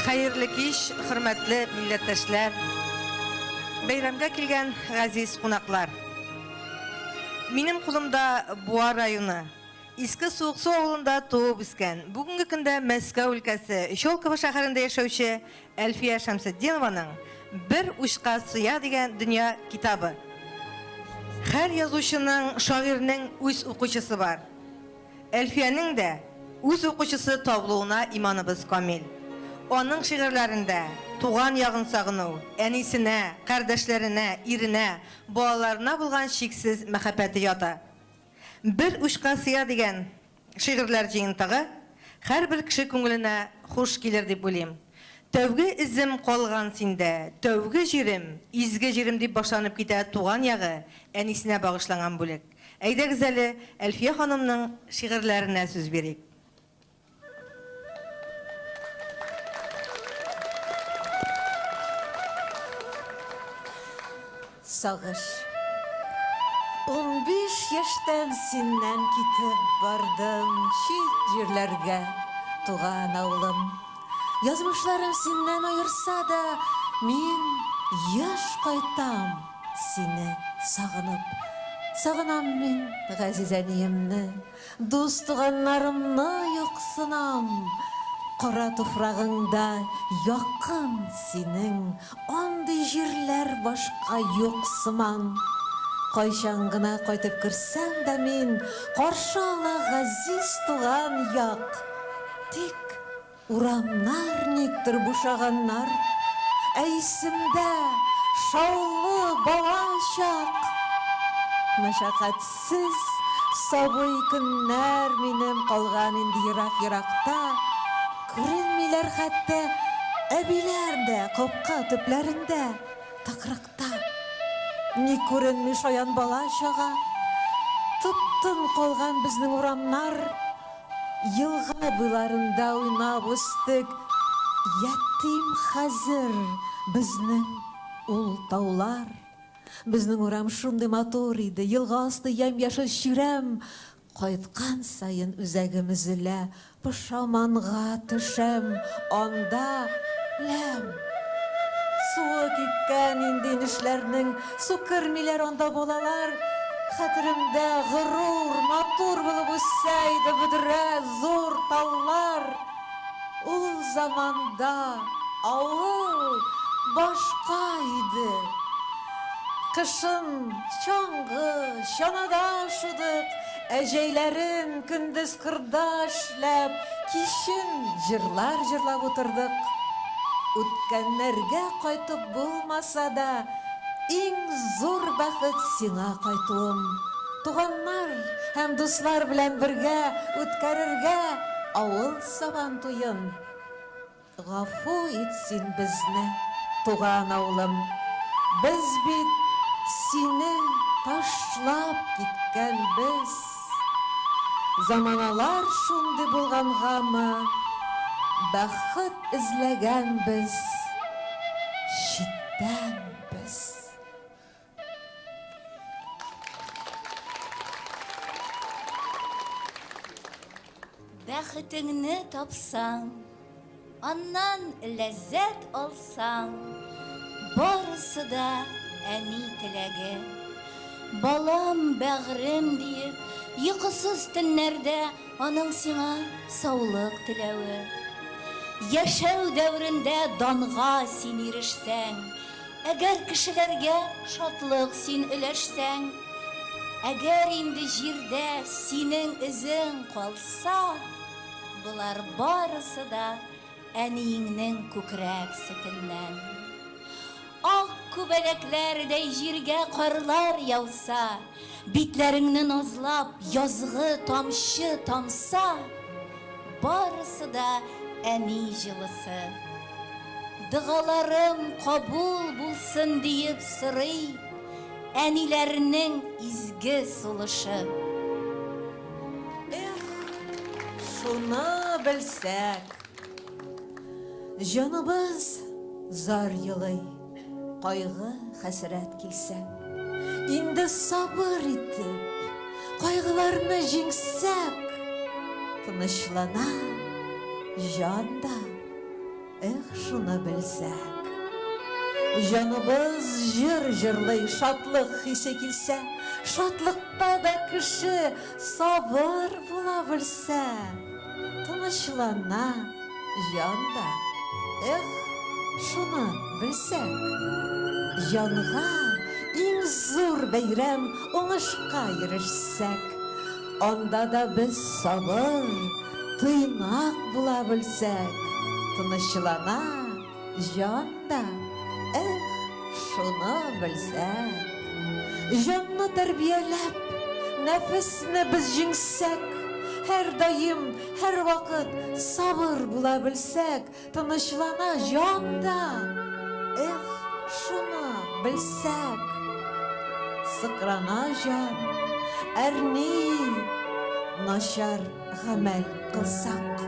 Hayırlı kиш, hürmetli milletteşler, bayramga kelgen gaziz konaklar. Benim kulumda Buğa rayonu, Eski Suğsu oğlunda doğup isken, bugünkü günde Moskva ülkesi Şolkova şaharında yaşauşu Elfiye Şamseddinovanың Bir Uşqa Suya деген dünya kitabı. Her yazuşunun, şairinin öz okuyucusu var. Elfiye'nin de öz okuyucusu tabluğuna imanımız kamil. Onun şiirlerinde tuğan yağın sağınu, enisine, kardeşlerine, irine, boğalarına bulgan şiksiz mehabbeti yatı. Bir Uşqa Suya деген şiirler жиынтығы her bir kişi көңіліне hoş gelir деп ойлаймын. Тәуге ізім қалған сенде, тәуге жерім, изге жерім деп башланып кете туған яғы әнисіне бағышланған бөлек. Әйдәгіз әлі Әлфия ханымның шиғырләріне сөз берейік. Сағыш, 15 яштан сеннен кетіп бардым шет жерлерге, туған ауылым. Yazmışlarım senden ayırsa da мен яш қайтам сені сағынып. Сағынам мен ғазиз әниемні, дос туғаннарымны йоқсынам. Қара туфрағыңда яқын сенің, ондай жерлер башқа йоқсыман. Қайшан ғына қайтып кірсәм дә мен, қаршы ала ғазиз туған яқ. Тик урамнар никтір бушағаннар, әйсімді шаулы баланшақ. Мәшақатсыз сабый күннәр минем қалған инде йырақ-йырақта. Күренмиләр хәтта әбиләр дә қапқа төпләрендә, тақрықта. Ни күренми шаян баланшаға, тып-тын қалған безнең урамнар. Йылға буйларында уйнап үстек, ятим хәзер безнең ул таулар. Безнең урам шундый матур иде, йылға асты ямь-яшел чирәм. Кайткан сайын үзәгем өзелә, пошаманга төшәм, анда ләм. Суы кипкән инде нишләрнең, су кермиләр анда балалар. Хәтеремдә ғырур, матур булып үссә иде бүдерә зур таллар. Ул заманда авыл башка иде. Кышын чаңгы, чанада шудык, әҗәйләрен көндез кырда эшләп, кичен җырлар җырлап утырдык. Үткәннәргә кайтып булмаса да, иң зур бәхет сиңа кайтуым. Туганнар һәм дуслар белән бергә үткәрергә авыл сабан туйын. Гафу ит син безне, туган авылым. Без бит сине ташлап киткәнбез. Заманалар шундый булгангамы, бәхет эзләгәнбез, читтәнбез. Бәхетеңне тапсаң, аннан ләззәт алсаң, барысы да әни теләге. Балам, бәгърем диеп, йокысыз төннәрдә аның сиңа саулык теләве. Яшәү дәврендә данга син ирешсәң, әгәр кешеләргә шатлык син өләшсәң, әгәр инде җирдә синең эзең калса, булар барысы да әниеңнең күкрәк сөтеннән. Ак күбәләкләрдәй җиргә карлар яуса, битләреңне назлап язгы тамчы тамса, барысы да әни җылысы. Дыгаларым кабул булсын диеп сорый, әниләрнең изге сулышы. Шуны белсәк, җаныбыз зар елый, кайгы хәсрәт килсә. Инде сабыр итеп, кайгыларны җиңсәк, тынычлана җанда. шуны белсәк. Җаныбыз җырлый, шатлык хисе килсә, шатлыкта да кеше сабыр була белсә, тынычлана җанда. Шуны белсәк, җанга иң зур бәйрәм уңышка ирешсәк, анда да без сабыр, тыйнак була белсәк, тынычлана җанда. Шуны белсәк, җанны тәрбияләп, нәфесне без җиңсәк, һәр даим, һәр вакыт сабыр була белсәк, тынычлана җанда. Шуны белсәк, сыкрана җан, әрни начар гамәл кылсак,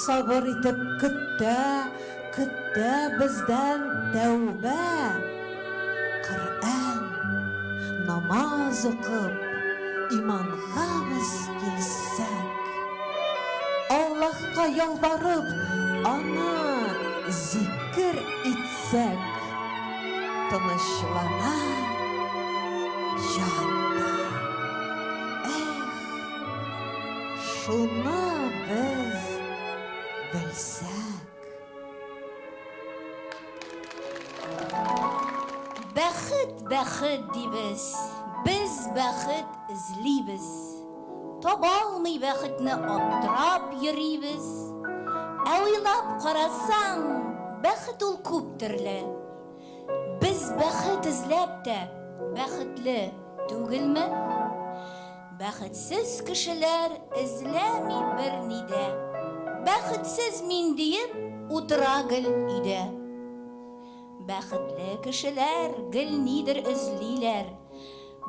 сабыр итеп көттә бездән тәүбә, Коръән, намаз укып, иманга без килсәк, Аллаһка ялварып, аны зикр итсәк, тынычлана җанда. Шуны без белсәк. Бәхет дибез, без бәхет эзлибез. Таба алмый бәхетне аптырап йөрибез. Уйлап карасаң, бәхет ул күп төрле. Без бәхет эзләп тә бәхетле түгелме? Бәхетсез кешеләр эзләми берни дә. Бәхетсез мин диеп утыра гел өйдә. Бәхетле кешеләр гел нидер эзлиләр.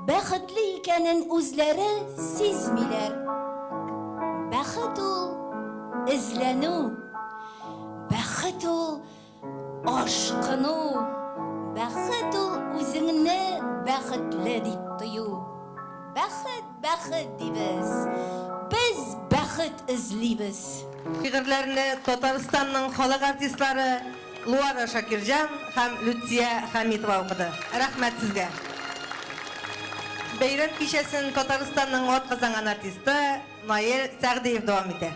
Бәхетле икәнен үзләре сизмиләр. Бәхет ул эзләнү. Бәхет ул ашкыну. Бәхет ул үзеңне бәхетле дип тою. Бәхет дибез. Без бәхет эзлибез. Шигырьләрне Татарстанның халык артистлары Луара Шакирҗан һәм Лүтия Хәмитова укыды. Рәхмәт сезгә. Бәйрәм кичәсен Татарстанның атказанган артисты Наил Сәгъдиев дәвам итә.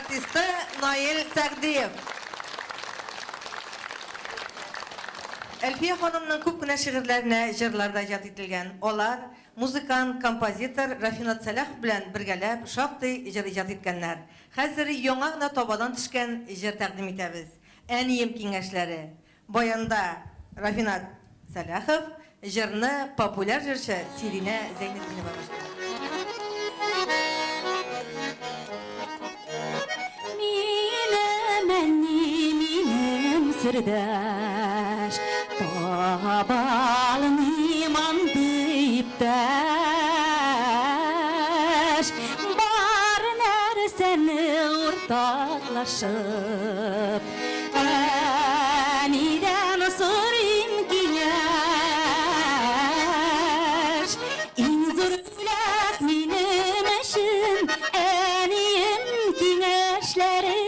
артисты Наил Сәгдиев. Әлфия ханымның күп кенә шигырьләренә җырларда иҗат ителгән. Алар музыкант, композитор Рафинат Сәләхов белән бергәләп шактый җыр иҗат иткәннәр. Хәзер яңа гына табадан төшкән җыр тәкъдим итәбез. Әнием киңәшләре. Баянда Рафинат Сәләхов, җырны популяр җырчы Сиринә Зәйнетдинова башлый. Минем сырдаш, табалын иманды иптәш, бар нәрсәне уртаклашып, әнидән сорыйм киңәш, иң зур бүләк минем өчен әнием киңәшләре.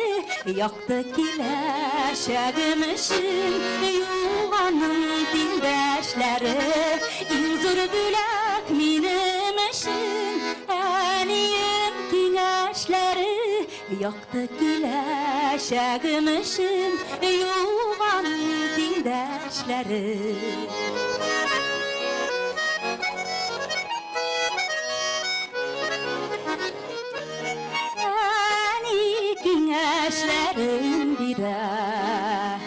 Яқты киләчәгем өчен юганың тиңдәшләре. Иң зур бүләк минем өчен әнием киңәшләре. Яқты киләчәгем өчен юганың тиңдәшләре. Kиңәшләрен бирә,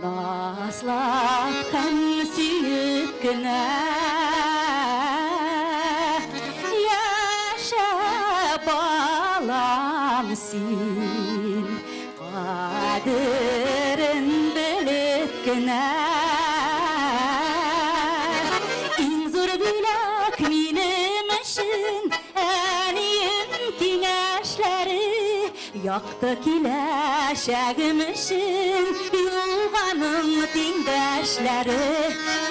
назлап һәм сөеп кенә. Яшә балам син, кадерен белеп кенә. Иң зур бүләк минем өчен әнием киңәшләре. Яқты киләчәгем өчен юганың тиңдәшләре.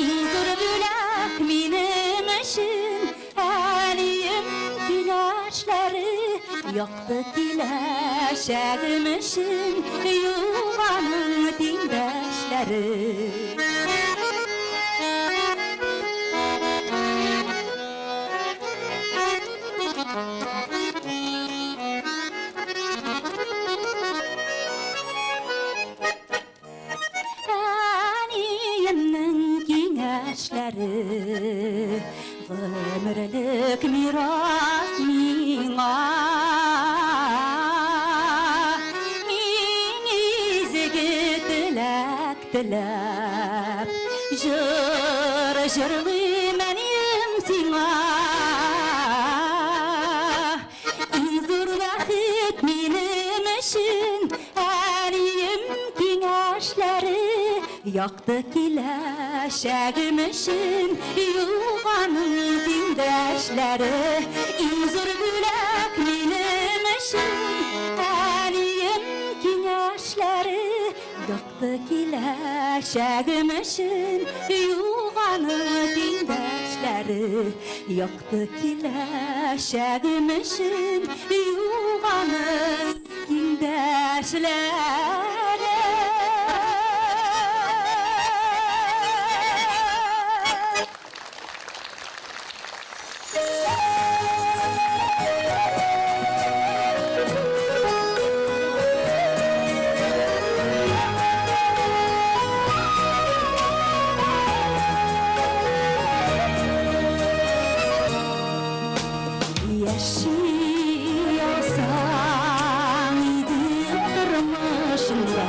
Иң зур бүләк минем өчен әнием киңәшләре. Яқты киләчәгем өчен юганың тиңдәшләре. Гомерлек мирас миңа, иң изге теләк теләп, җыр җырлыйм әнием сиңа. Иң зур бәхет минем өчен әнием киңәшләре. Яқты киләчәгем өчен юганың тиңдәшләре. Иң зур бүләк минем өчен әнием киңәшләре. Яқты киләчәгем өчен юганың тиңдәшләре. Яқты киләчәгем өчен юганың тиңдәшләре. Yaşıyorsan idi tırmışında,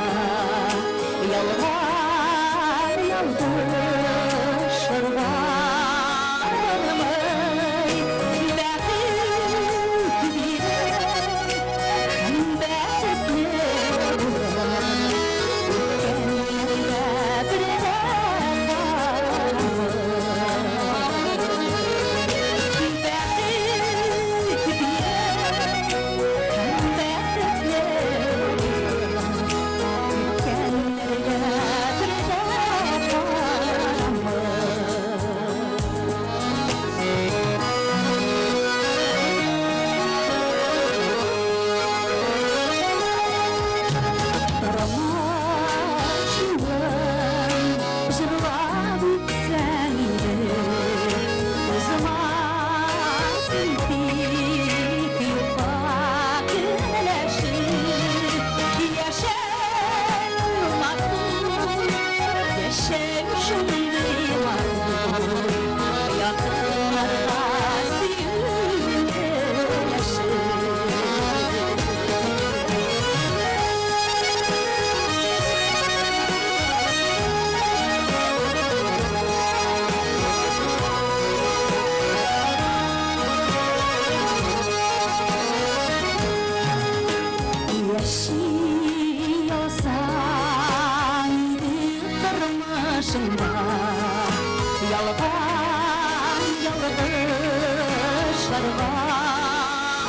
кышырға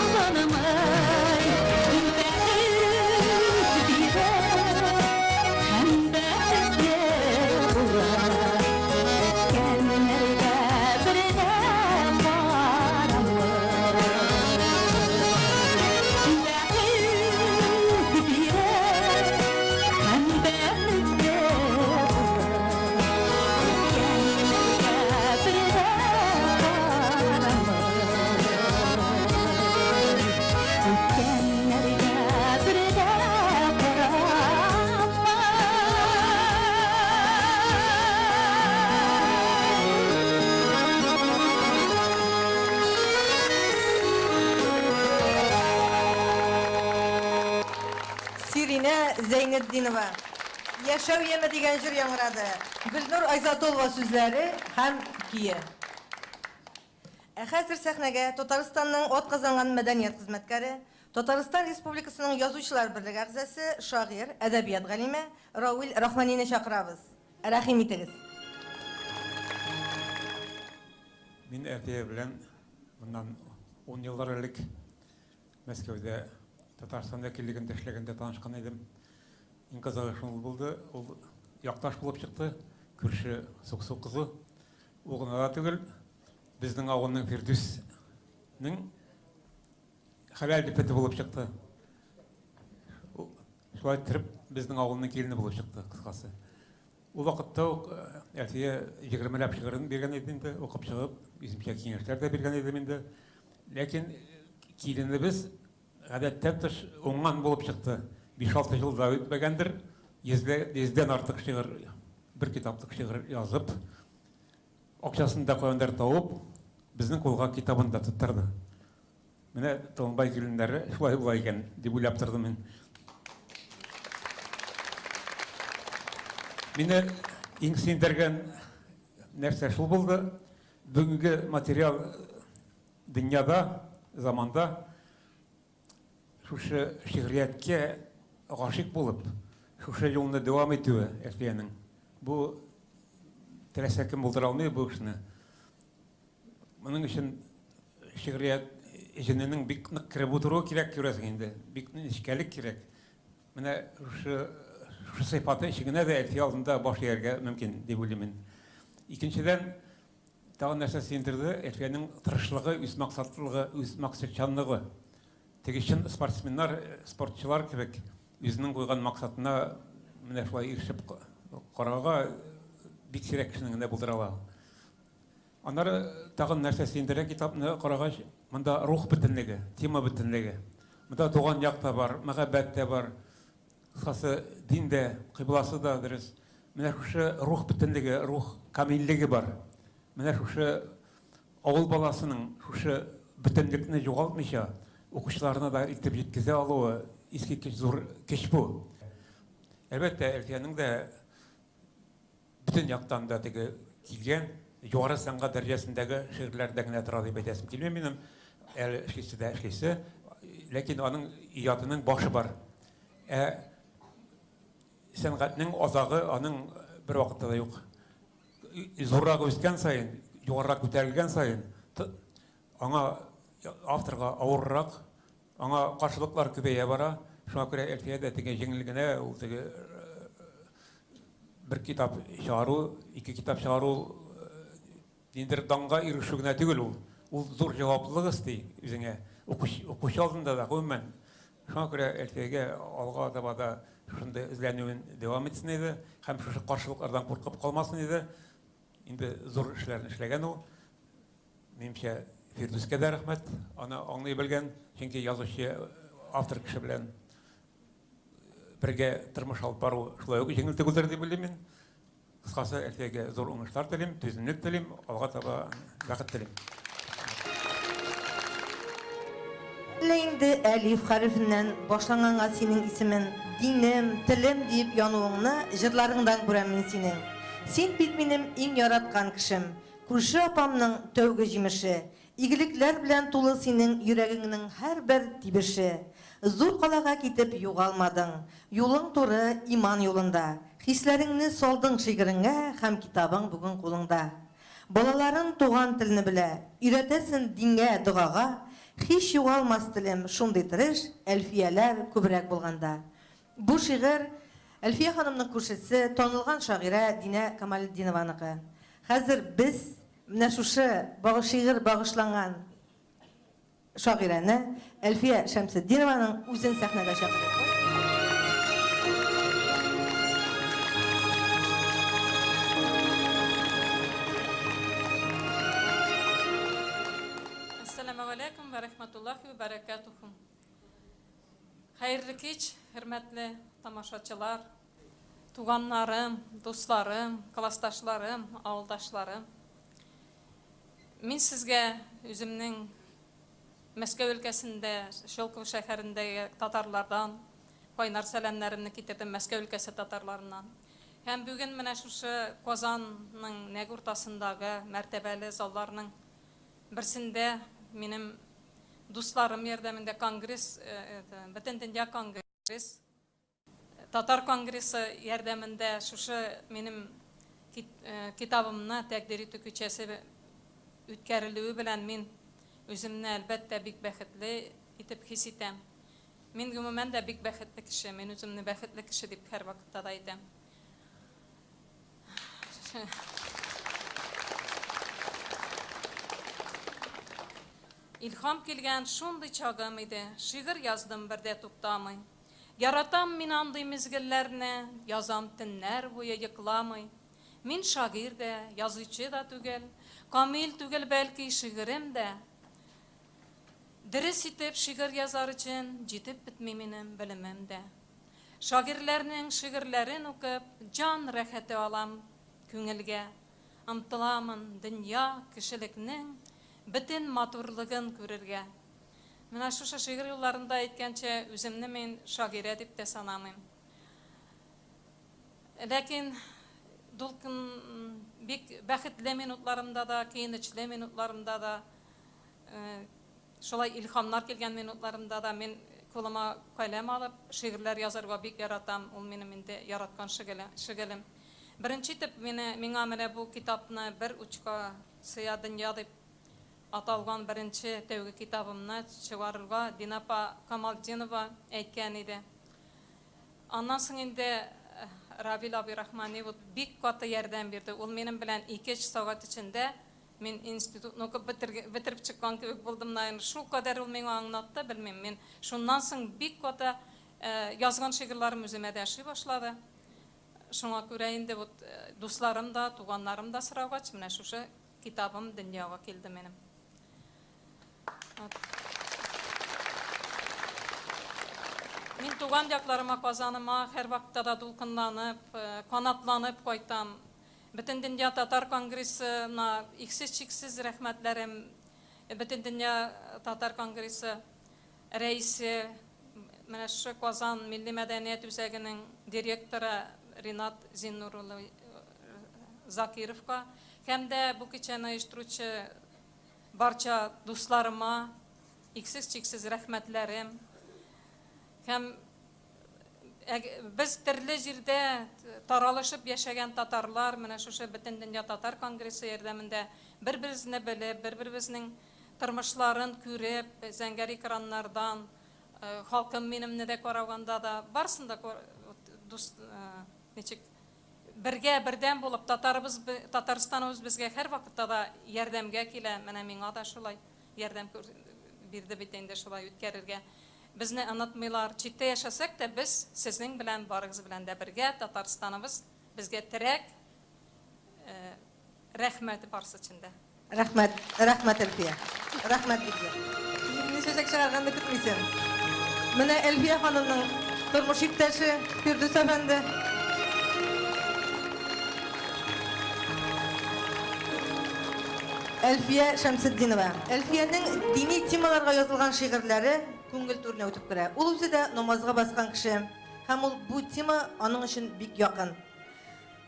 алынмай бәрін бирер һәм бәріне урар кәннәргә бірге барамыз бәрін бирер һәм бәріне Сирина Зейнетдинова. Яшәү яме дигән җыр яңгырады. Гөлнур Айзатулова сүзләре һәм кие. Хәзер сәхнәгә Татарстанның атказанган мәдәният хезмәткәре, Татарстан Республикасының Язучылар берлеге әгъзасы, шагыйрь, әдәбият галиме Равил Рахманине чакырабыз. Рәхим итегез. Мин Әртия белән моннан 10 еллар элек Мәскәүдә Татарстанда килгәндә эшләгәндә танышкан идем. Иң кызыгы шул булды. Ул якташ булып чыкты. Күрше Суксу кызы. Ул гына да түгел, безнең авылның Фирдүснең хәләл дипәте булып чыкты. Шулай итеп безнең авылның килене булып чыкты кыскасы. Ул вакытта ук Әртия 20 шигырен биргән иде инде, укып чыгып, үземчә киңәшләр дә биргән идем инде. Ләкин киленебез гадәттән тыш уңган булып чыкты. 5-6 елда үтмәгәндер, йөздән артык шигырь, бер китаплык шигырь язып, акчасын да кайдан табып, безнең кулга китабын да тоттырды. Менә Томбай киленнәре шулай булай икән дип уйлап тордым мин. Мине иң сөендергән нәрсә шул булды. Бүгенге материал дөньяда, заманда шушы шигърияткә гашык булып, шушы юлны дәвам итүе Әртиянең. Бу теләсә кем булдыра алмый бу эшне. Моның өчен шигърият җененең бик нык кереп утыруы кирәк күрәсең инде. Бик нечкәлек кирәк. Менә шушы сыйфаты ичегенә дә Әртия алдында баш ияргә мөмкин дип уйлыйм мин. Икенчедән, тагын нәрсә сөендерде, Әртиянең тырышлыгы, үз максатлыгы, үз максатчанлыгы. Теге чын спортсменнар, спортчылар кебек, үзенең куйган максатына менә шулай ирешеп карарга бик сирәк кешенең генә булдыра ала. Аннары тагын нәрсә сөендерә китапны карагач, монда рух бөтенлеге, тема бөтенлеге. Монда туган як та бар, мәхәббәт тә бар, кыскасы дин дә, кыйбласы да дөрес. Менә шушы рух бөтенлеге, рух камиллеге бар. Менә шушы авыл баласының шушы бөтенлекне югалтмыйча укучыларына да илтеп җиткезә алуы искиткеч зур көч бу. Әлбәттә, Әртиянең дә бүтән яктан да теге килгән югары сәнгать дәрәҗәсендәге шигырьләрдә генә тора дип әйтәсем килми минем. Әле эшлисе, ләкин аның иятының башы бар. Сәнгатьнең азагы аның бер вакытта да юк. Зуррак үскән сайын, югарырак күтәрелгән сайын, аңа авторга авыррак, аңа каршылыклар күбәя бара. Шуңа күрә Әртия дә теге җиңел генә ул теге бер китап чыгару, 2 китап чыгару диндер данга ирешү генә түгел ул. Ул зур җаваплылык исти үзеңә. Укучы алдында да гомумән. Шуңа күрә Әртиягә алга таба да шундай эзләнүен дәвам итсен иде, һәм шушы каршылыклардан куркып калмасын иде. Инде зур эшләрне эшләгән ул. Минемчә Фирдүскә дә рәхмәт. Аны аңлый белгән, чөнки язучы автор кеше белән бергә тормыш алып бару шулай ук җиңел түгелдер дип уйлыйм мин. Кыскасы, Әртиягә зур уңышлар телим, түземлек телим, алга таба бәхет телим. Инде әлиф хәрефеннән башланганга синең исемен, динем, телем дип януыңны җырларыңдан күрәм мин синең. Син бит минем иң яраткан кешем, күрше апамның тәүге җимеше. Игелекләр белән тулы синең йөрәгеңнең һәрбер тибеше. Зур калага китеп югалмадың, юлың туры иман юлында. Хисләреңне салдың шигыреңә һәм китабың бүген кулыңда. Балаларын туган телен белә, өйрәтәсен дингә, догага, һич югалмас телем, шундый тырыш, Әлфияләр күбрәк булганда. Бу шигырь Әлфия ханымның күршесе, танылган шагыйрә Динә Камалетдинованыкы. Хәзер без менә шушы шигырь багышланган шагыйрәне Әлфия Шәмсетдинованың үзен сәхнәгә чакырабыз. Assalamu alaikum ve rahmetullahi ve berekatuhu. Hayırlı keç, hürmetli tamaşaçılar, tuğanlarım, dostlarım, klastaşlarım, avuldaşlarım. Min sizge üzümnün Мәскәү өлкәсендә, Шелково шәһәрендәге татарлардан кайнар сәламнарымны китердем Мәскәү өлкәсе татарларыннан. Һәм бүген менә шушы Казанның нәг уртасындагы мәртәбәле залларның берсендә минем дусларым ярдәмендә конгресс, бөтен дөнья конгресс, татар конгрессы ярдәмендә шушы минем китабымны тәкъдир итү кичәсе үткәрелүе белән мин үземне әлбәттә бик бәхетле итеп хис итәм. Мин гомумән дә бик бәхетле кеше, мин үземне бәхетле кеше дип һәр вакытта да әйтәм. Илһам килгән шундый чагым иде, шигырь яздым бердә туктамый. Яратам мин андый мизгелләрне, язам төннәр буе йокламый. Мин шагыйрь дә, язучы да түгел, камил түгел бәлки шигырем дә. Дөрес итеп шигырь язар өчен җитеп бетми минем белемем дә. Шагыйрьләрнең шигырьләрен укып, җан рәхәте алам күңелгә. Омтыламын дөнья кешелекнең бөтен матурлыгын күрергә. Менә шушы шигырь юлларында әйткәнчә, үземне мин шагыйрә дип тә санамыйм. Ләкин дулкын бик бәхетле минутларымда да, көенечле минутларымда да, шулай илһамнар килгән минутларымда да мин кулыма каләм алып шигырьләр язарга бик яратам. Ул минем инде яраткан шигылем. Беренче итеп миңа менә бу китапны бер учка сыя дөнья дип аталган беренче тәүге китабымны чыгарырга Динә Камалетдинова әйткән иде. Аннан соң инде Равил Абирахмани бик каты ярдәм бирде. Ул минем белән 2 сәгать эчендә мин институтны укып бетереп чыккан кебек булдым. Шул кадәр ул миңа аңлатты, белмим. Мин шуннан соң бик каты язган шигырьләрем үземә дә яши башлады. Шуңа күрә инде дусларым да, туганнарым да сораугач, менә шушы китабым дөньяга килде минем. Мин туган якларыма, Казаныма һәр вакытта да дулкынланып, канатланып кайтам. Бөтен дөнья татар конгрессына иксез-чиксез рәхмәтләрем. Бөтен дөнья татар конгрессы рәисе, менә шушы Казан милли мәдәният үзәгенең директоры Ринат Зиннур улы Закировка һәм дә бу кичәне оештыручы барча дусларыма иксез-чиксез рәхмәтләрем. Һәм без төрле җирдә таралышып яшәгән татарлар, менә шушы бөтен дөнья татар конгрессы ярдәмендә бер-беребезне белеп, бер-беребезнең тормышларын күреп, зәңгәр экраннардан, халкым минемне дә караганда да, барсын да бергә бердәм булып, Татарстаныбыз безгә һәр вакытта да ярдәмгә килә. Менә миңа да шулай ярдәм бирде бит инде шулай үткәрергә. Безне онытмыйлар. Читтә яшәсәк тә без сезнең белән, барыгыз белән дә бергә, Татарстаныбыз безгә терәк. Рәхмәт барсы өчен. Рәхмәт, рәхмәт Әлфия. Рәхмәт бигә. Мин сөйләшәк чыгарганды көтмисем. Менә Әлфия ханымның тормыш иптәше Фирдүс әфәнде. Әлфия Шәмсетдинова. Әлфиянең дини темаларга язылган шигырьләре күңел түренә үтеп керә. Ул үзе дә намазга баскан кеше. Һәм ул бу тема аның өчен бик якын.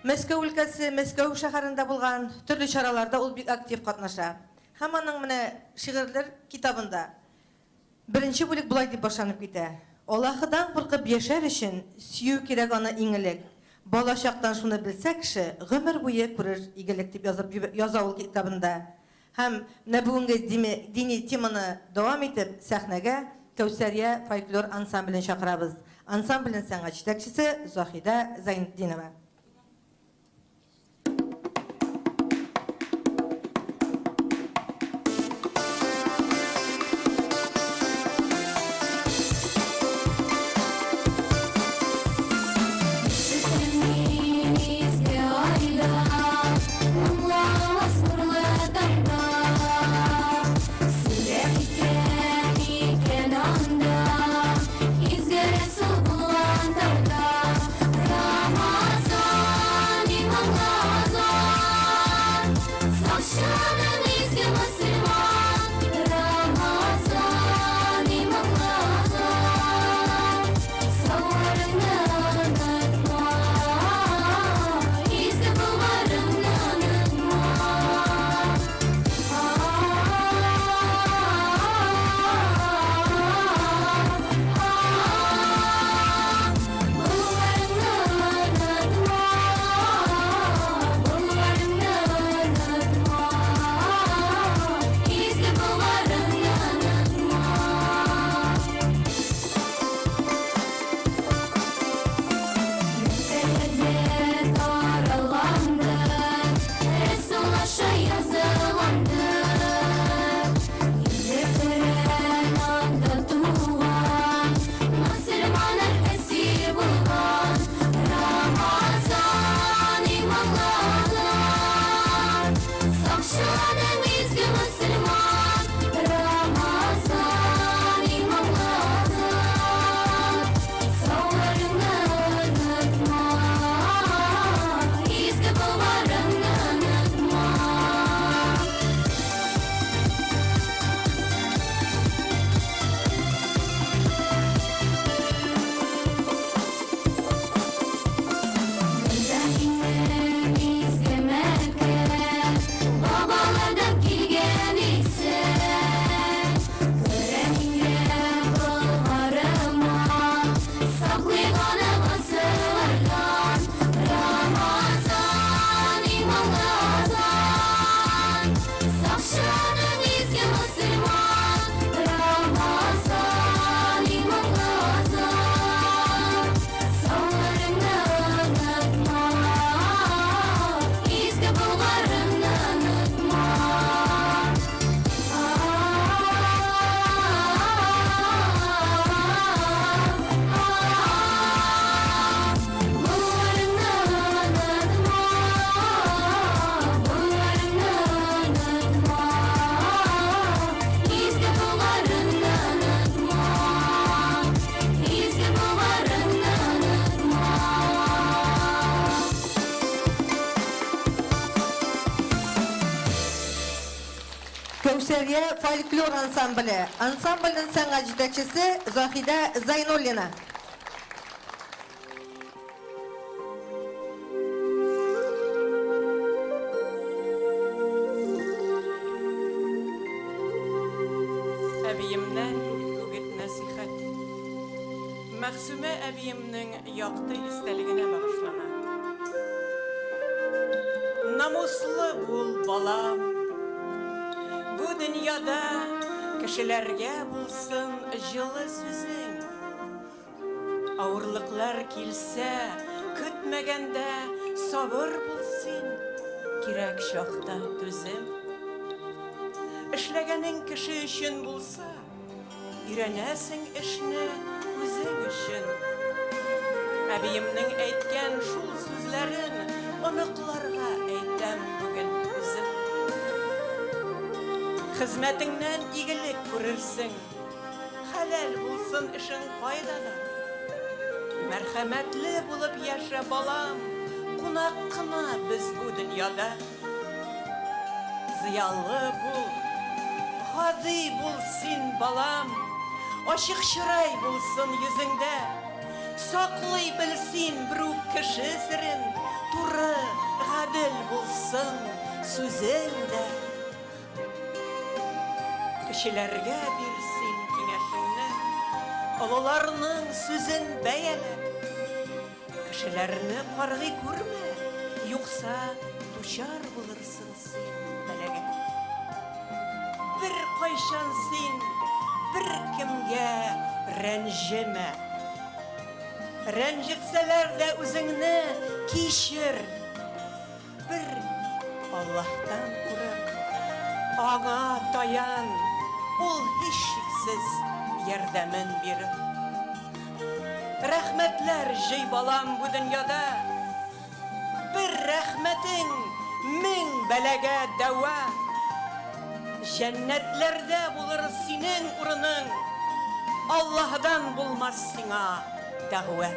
Мәскәү өлкәсе, Мәскәү шәһәрендә булган төрле чараларда ул бик актив катнаша. Һәм аның менә шигырьләр китабында беренче бүлек булай дип башланып китә. Аллаһыдан куркып яшәр өчен сөю кирәк аны иң элек. Бала чактан шуны белсә кеше, гомер буе күрер игелек дип яза ул китабында. һәм менә бүгенге дини теманы дәвам итеп сәхнәгә Кәүсәрия фольклор ансамблен чакырабыз. Ансамбльнең сәнгать җитәкчесе Заһида Зайнетдинова. Кәүсәрия фольклор ансамбле. Ансамбльнең сәнгать җитәкчесе Заһида Зайнуллина. Әбиемнән үгет нәсихәт. Мәхсүмә әбиемнең якты истәлегенә багышлана. Намуслы бул балам. Бу дөньяда кешеләргә булсын җылы сүзең. Авырлыклар килсә, көтмәгәндә сабыр булсын, кирәк чакта түзем. Эшләгәнең кеше өчен булса, өйрәнәсең эшне үзең өчен. Әбиемнең әйткән шул сүзләрен оныкларга әйтәм бүген үзем. Хезмәтеңнән игелек күрерсең, хәләл булсын эшең кайда да. Мәрхәмәтле булып яшә балам, кунак кына без бу дөньяда. Зыялы бул, гади бул син балам, ачык чырай булсын йөзеңдә. Саклый белсин бер кеше серен, туры, гадел булсын сүзеңдә. Кешеләргә бирсин киңәшеңне, олыларның сүзен бәялә. Кешеләрне каргый күрмә, юкса дучар булырсың син бәләгә. Качан син bir kimge rənjime. Rəncitseler de üzüngni kişir. Bir Allah'tan kurup ağa dayan. Ol hiç şiksiz yerdemin biri. Rahmetler jey balam bu dünyada. Bir rahmetin min belege deva. Cennetlerde bulur senin urunun. Allah'dan bulmaz sana dağve.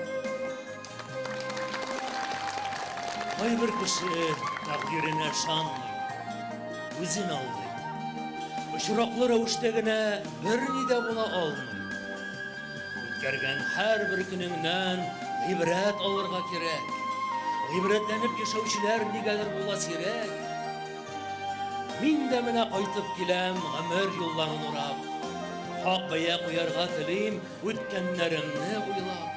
Кайбір кіші тақдиріне шанмай, өзін алдай. Ұшырақлы рәуіштегіне бір ниде бола алмай. Өткерген әр бір күніңнен ғибрет алырға керек. Ғибретленіп кешеушілер негедір бола сирек. Мин де менә қайтып келем ғамыр юлларын урап. Хақ бая қоярға тілейм өткенлерімні ойлап.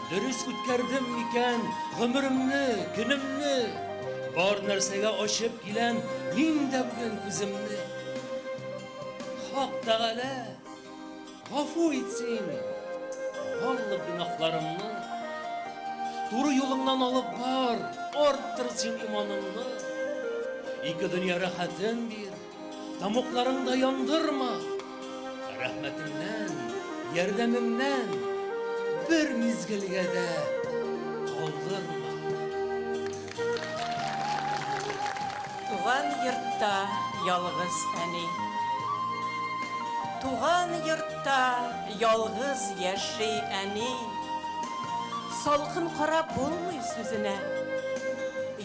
Дөрес үткәрдем микән гомеремне, көнемне. Бар нәрсәгә ачып киләм мин дә бүген күземне. Хак Тәгалә гафу итсен барлык гөнаһларымны. Туры юлыңнан алып бар, арттырсын иманымны. Ике дөнья рәхәтен бир, тамукларыңда яндырма. Рәхмәтеңнән, ярдәмеңнән bir mizgilge de kaldırma. Tuğan yurtta yalğız әни. Tuğan yurtta yalğız yaşay әни. Salkın qarab bulmuy sözüne.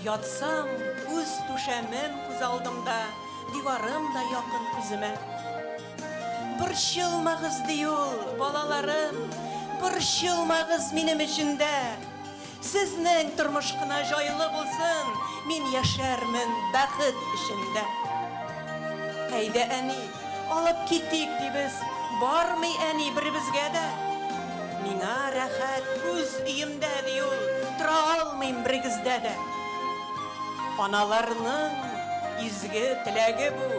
Yatsam üz tuşamim күз алдымда, divarım da yakın күзіме. Bir şılmağız deyul balalarım. Bir şılmağız minim içinde. Sizning turmushqina joyli bo'lsin, men yasharmin baxit ishinde. Hayda ani, olib ketdik deymiz, bormi ani biribizga da. Menga rahat o'z uyimda deyul, tura olmayman birigizda da. Onalarning izgi tilagi bu.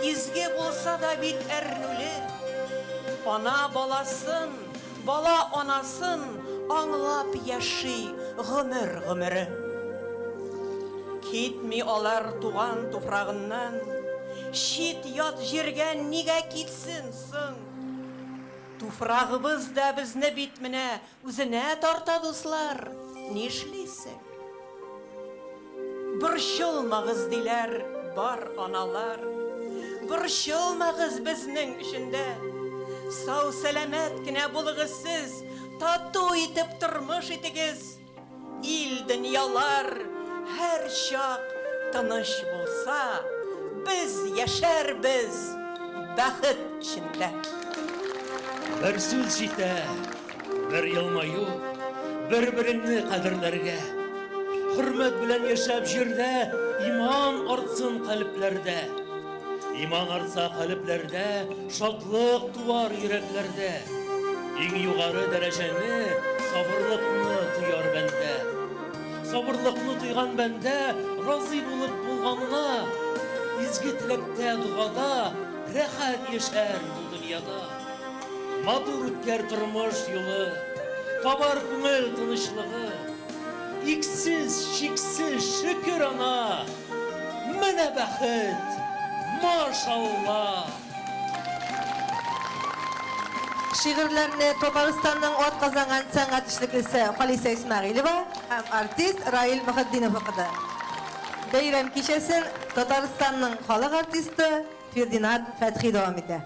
Izgi bo'lsa da bit ernuli. Ona bolasin, bala onaсын аңлап яши гомер. Китми алар туган туфрагыннан, шит ят җиргә нигә китсен соң? Туфрагыбыз да безне бит менә үзенә тарта дуслар, нишлисең? Борчылмагыз диләр бар аналар, борчылмагыз безнең эчендә. Сау сәламәт кенә булыгыз сез, тату итеп тормыш итегез. Ил дөньялар һәр чак тыныч булса, без яшәрбез бәхет içində. Bir сүз җитә, bir елмаю, bir-береңне кадерләргә. Хөрмәт белән яшәп җирдә, иман артсын калепләрдә. İman artsa kalplerde, şadlık tuvar yüreklerde. En yukarı dereceni, sabırlıkını tuyar bende. Sabırlıkını tuygan bende, razı bulup bulganına. İzgi tilekte duada, rehat yeşer bu dünyada. Madur ütker turmuş yolu, tabar kümel tınışlığı. İksiz, şiksiz, şükür ana, mene bəxit. Maşallah. Şiirlerini Tataристанның от казанган сәнгать эшлеклесе Халиса Исмәгыйлова һәм артист Раил Мөхәддинов укыды. Бәйрәм кичәсен Татарстанның халык артисты Фердинанд Фәтхи дәвам итә.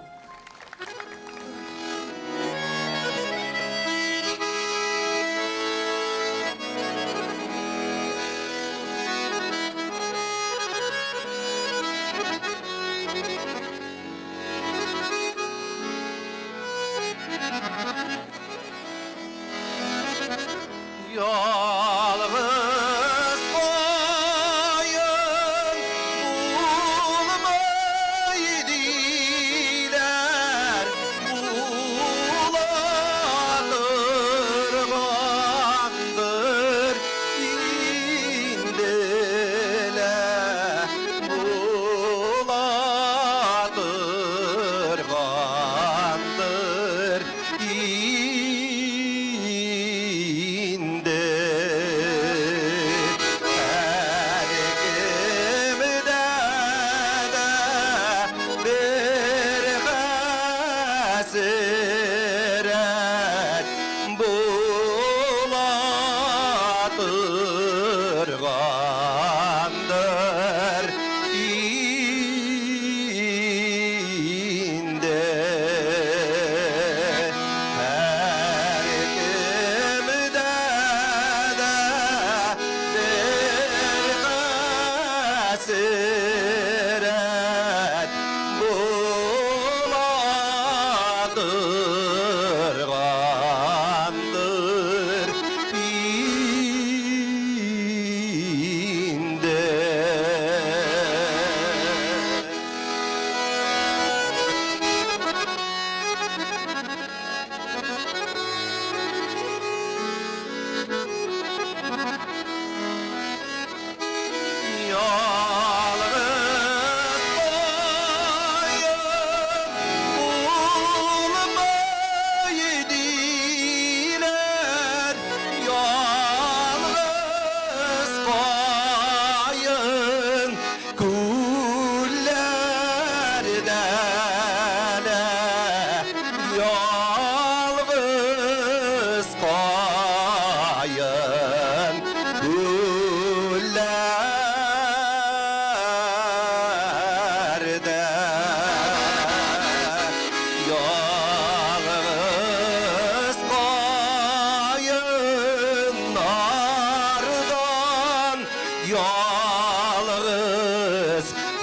Yalnız boyun bulmayı dile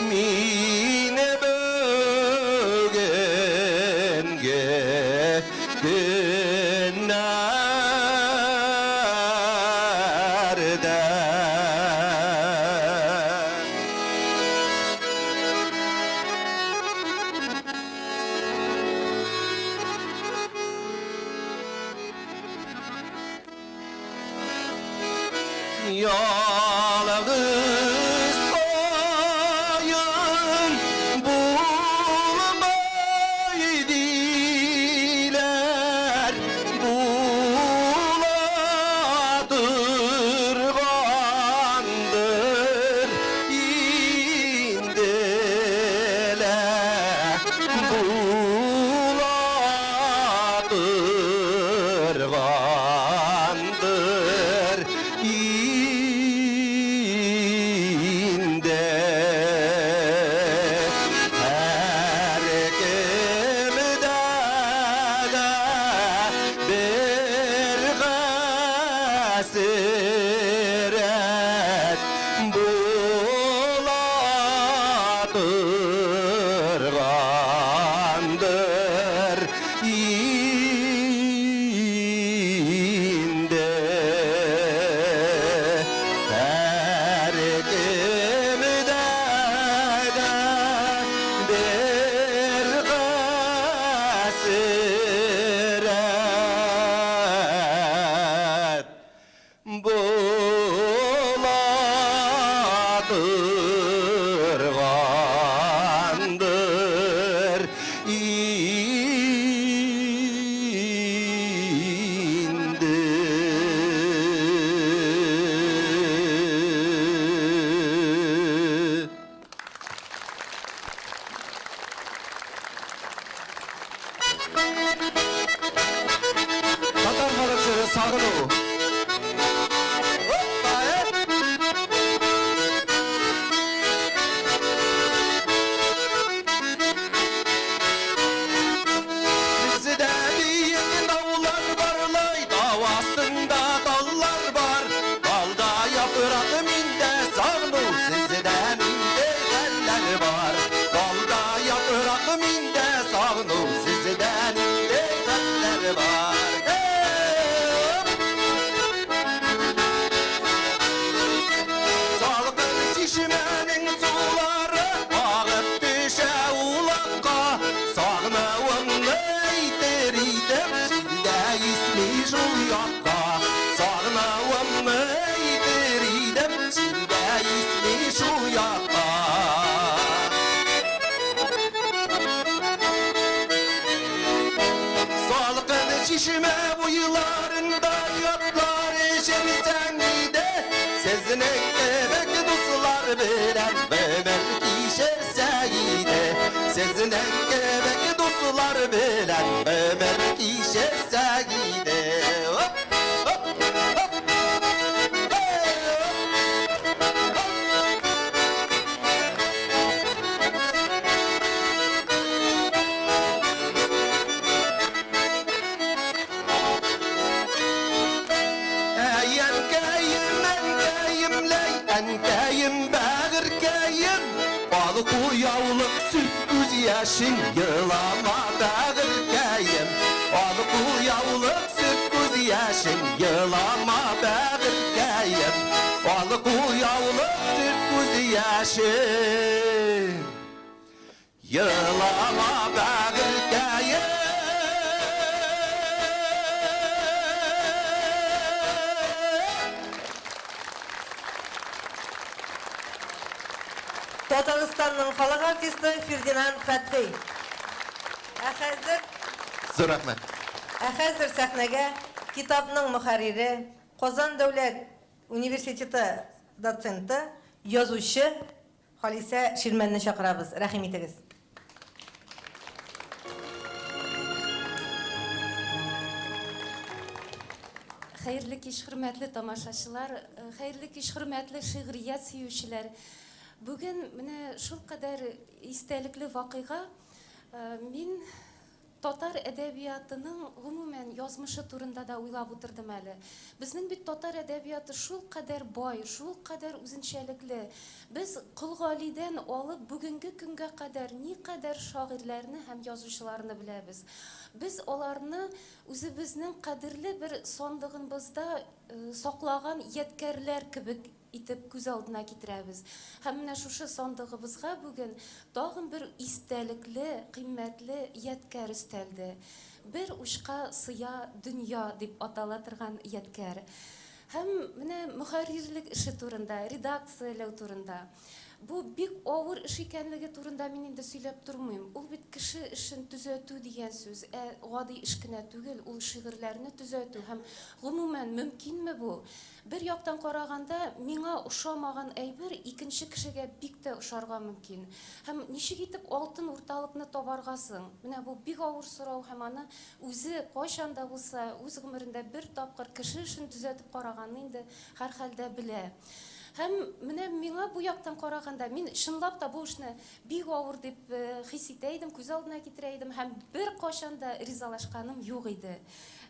mine bögenge günlerden. Yalnız koyun bulmaydılar, buladırgandır indeler, buladırgandır inde. Her kimde de bir hasret buladırgandır inde. Her kimde de bir hasret buladırgandır indi. Tatar balıkçıları sağını. Bizde bir dağlar varlay, dağ astında dallar var. Dalda yaprak minde sağnu, sizde minde eller var. Dalda yaprak minde sağnu, sizde minde eller var. Salgın şişmenin suları ağıp düşe ulakka. Sağnavımı yitirdim, şimdi ismi şul yakka. Sağnavımı yitirdim, şimdi ismi şul yakka. Salgın şişme bu yıllarında yatlar içimizden de. Seznek bebek dostlar bilen bemer işerse iyide. Seznek bebek dostlar bilen bemer işerse iyide. Hop hop hop. Hey, hop, hop. Enkayım bağır kayım, balık uyavlık süt göz yaşın yılama bağır kayım. Balık uyavlık süt göz yaşın yılama bağır kayım. Balık uyavlık süt göz yaşın yılama bağır kayım. Татарстанның халық артисты Фердинанд Фәтхи. Зор рахмет. Хәзер сәхнәгә китапның мөхәррире, Казан дәүләт университеты доценты, язучы Халисә Ширмәнне чакырабыз. Рәхим итегез. Xeyirli kеш, hürmetli tamaşaçılar, xeyirli kеш, hürmetli şiiriyat süyüşçüler. Bugün mine şul kadar istelikli vakıga min татар әдәбиятының гомумән язмышы турында да уйлап утырдым әле. Безнең бит татар әдәбияты шул кадәр бай, шул кадәр үзенчәлекле. Без Кол-Галидән алып бүгенге көнгә кадәр никадәр шагыйрьләрне һәм язучыларны беләбез. Без аларны үзебезнең кадерле бер сандыгыбызда саклаган ядкәрләр кебек итеп күз алдына китерәбез. Һәм менә шушы сандыгыбызга бүген тагын бер истәлекле, кыйммәтле ядкәр өстәлде. Бер учка сыя дөнья дип атала торган ядкәр. Һәм менә мөхәррирлек эше турында, редакцияләү турында. Бу бик авыр эш икәнлеге турында мин инде сөйләп тормыйм. Ул бит кеше эшен төзәтү дигән сүз. Гади эш кенә түгел, ул шигырьләрне төзәтү һәм гомумән мөмкинме бу? Бер яктан караганда, миңа ошамаган әйбер икенче кешегә бик тә ошарга мөмкин. Һәм ничек итеп алтын урталыкны табарга соң? Менә бу бик авыр сорау һәм аны үзе кайчан да булса үз гомерендә бер тапкыр кеше эшен төзәтеп караганны инде һәрхәлдә белә. Һәм менә миңа бу яктан караганда, мин чынлап та бу эшне бик авыр дип хис итә идем, күз алдына китерә идем һәм бер кайчан да ризалашканым юк иде.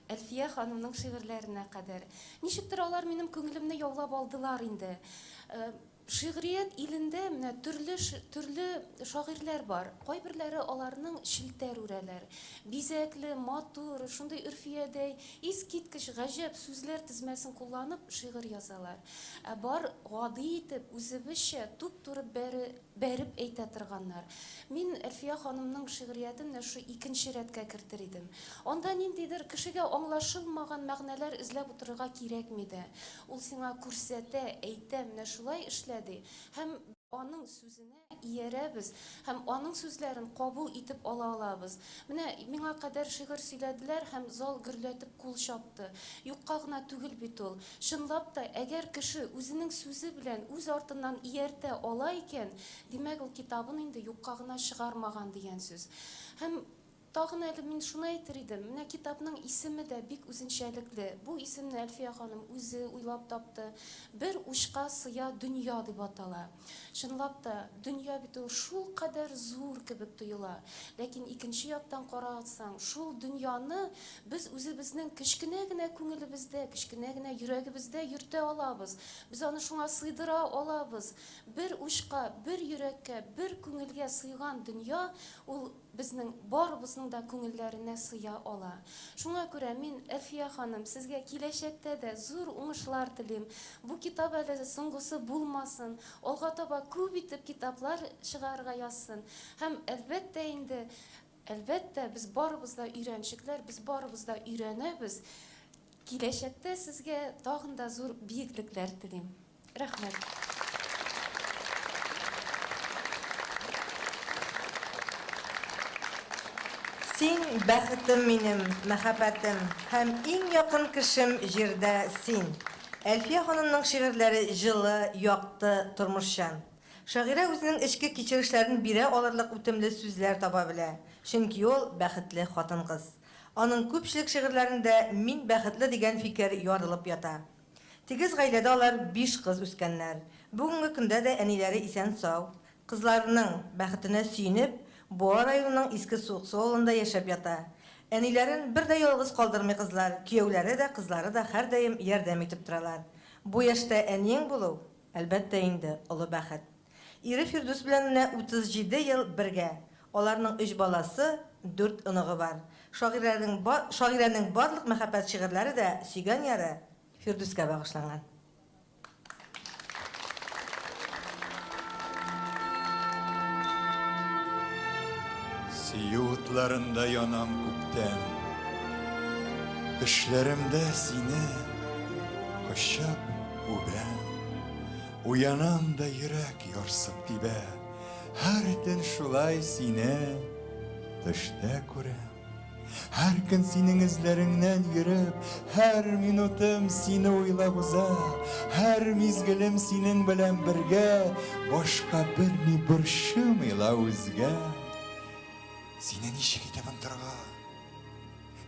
Әлфия ханымның шигырьләренә кадәр. Ничектер алар минем күңелемне яулап алдылар инде. Шигърият илендә менә төрле шагыйрьләр бар. Кайберләре аларның шилтәр үрәләр. Бизәкле, матур, шундый үрфиядәй, искиткеч гаҗәп сүзләр тезмәсен кулланып шигырь язалар. Бар гади итеп үзебезчә туп-туры бәреп әйтә торганнар. Мин Әлфия ханымның шигъриятен шу икенче рәткә кертер идем. Анда ниндидер кешегә аңлашылмаган мәгънәләр эзләп утырырга кирәкми дә. Ул сиңа күрсәтә, әйтә, менә шулай эшләде. Һәм аның сүзенә иярәбез һәм аның сүзләрен кабул итеп ала алабыз. Менә миңа кадәр шигырь сөйләделәр һәм зал гөрләтеп кул чапты. Юкка гына түгел бит ул. Чынлап та, әгәр кеше үзенең сүзе белән үз артыннан ияртә ала икән, димәк ул китабын инде юкка гына чыгармаган дигән сүз. Һәм тагын әле мин шуны әйтер идем. Менә китапның исеме дә бик үзенчәлекле. Бу исемне Әлфия ханым үзе уйлап тапты. Бер учка сыя дөнья дип атала. Чынлап та, дөнья бит ул шул кадәр зур кебек тоела. Ләкин икенче яктан карасаң, шул дөньяны без үзебезнең кечкенә генә күңелебездә, кечкенә генә йөрәгебездә йөртә алабыз. Без аны шуңа сыйдыра алабыз. Бер учка, бер йөрәккә, бер күңелгә сыйган дөнья ул безнең барыбызның да күңелләренә сыя ала. Шуңа күрә мин, Әлфия ханым, сезгә киләчәктә дә зур уңышлар телим. Бу китап әле соңгысы булмасын. Алга таба күп итеп китаплар чыгарга язсын. Һәм әлбәттә без барыбыз да өйрәнчекләр, без барыбыз да өйрәнәбез. Киләчәктә сезгә тагын да зур биеклекләр телим. Рәхмәт. Син бәхетем минем, мәхәббәтем, һәм иң якын кешем җирдә син. Әлфия ханымның шигырьләре җылы, якты, тормышчан. Шагыйрә үзенең эчке кичерешләрен бирә алырлык үтемле сүзләр таба белә. Чөнки ул бәхетле хатын-кыз. Аның күпчелек шигырьләрендә мин бәхетле дигән фикер ярылып ята. Тигез гаиләдә алар 5 кыз үскәннәр. Бүгенге көндә дә әниләре исән-сау. Кызларының бәхетенә сөенеп, Буа районының Иске Суыксу авылында яшәп ята. Әниләрен бер дә ялгыз калдырмый кызлар, кияүләре дә, кызлары да һәрдаим ярдәм итеп торалар. Бу яшьтә әниең булу, әлбәттә инде, олы бәхет. Ире Фирдус белән 37 ел бергә. Аларның 3 баласы, 4 оныгы бар. Шагыйрәнең барлык мәхәббәт шигырьләре дә сөйгән яры Фирдуска багышланган. Ютларында янам күптән, төшләремдә сине кочып үбәм. Уянам да йөрәк ярсып тибә, һәр төн шулай сине төштә күрәм. Һәр көн синең эзләреңнән йөреп, һәр минутым сине уйлап уза, һәр мизгелем синең белән бергә, башка берни борчымыйла үзгә. Сине ничек итеп онытырга?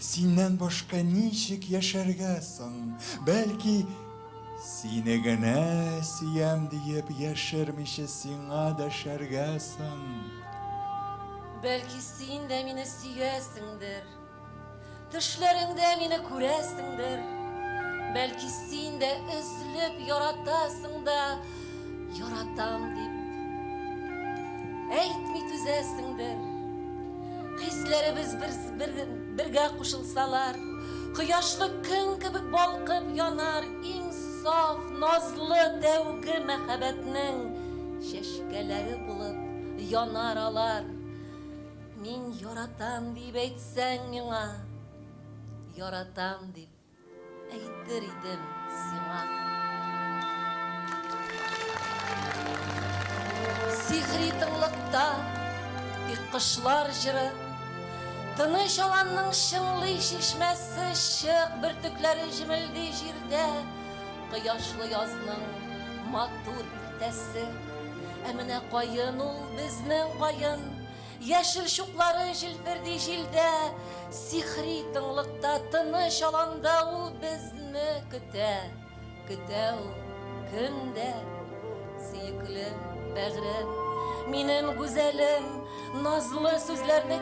Синнән башка ничек яшәргә соң? Бәлки, сине генә сөям диеп яшермичә сиңа дәшәргә соң? Belki sen de meni süyesindir. Düşlerinde meni küresindir. Belki sen de üzülüp yaratasın da yaratam dip eytmi tüzesindir. Hislerimiz birge koşulsalar, Kıyaşlı gün gibi balkıp yanar, insaf, nazlı, devgi mehabetinin şeşkeleri bulup yanar alar. Min yaratan dip eytsen mina, yaratan dip eytir idim sina. Sihri tınlıkta bir kışlar jırı, Tыныç olanның şınlı şişmesi şık bürtükleri jimildi jirde. Kıyaşlı yazның matur irtesi. Emine koyun ul bizning koyun. Yeşil şukları jilfirdi jilde. Sihri tınlıkta tыныç olanda ul bizni küte. Küte ul künde. Siyiklim, bəğrim, minin güzelim. Nazlı sözlerini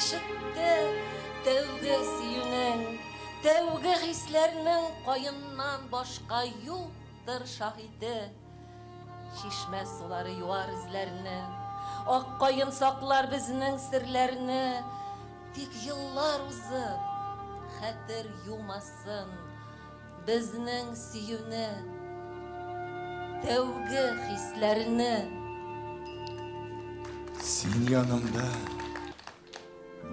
işitti, tevge siyinin, tevge hislerinin koyundan başka yoktur şahidi. Şişme suları yuvar izlerini, ak koyun saklar bizning sirlerini. Tek yıllar uzub, xatir yumasın bizning siyuni, tevge hislerini. Sen yanımda,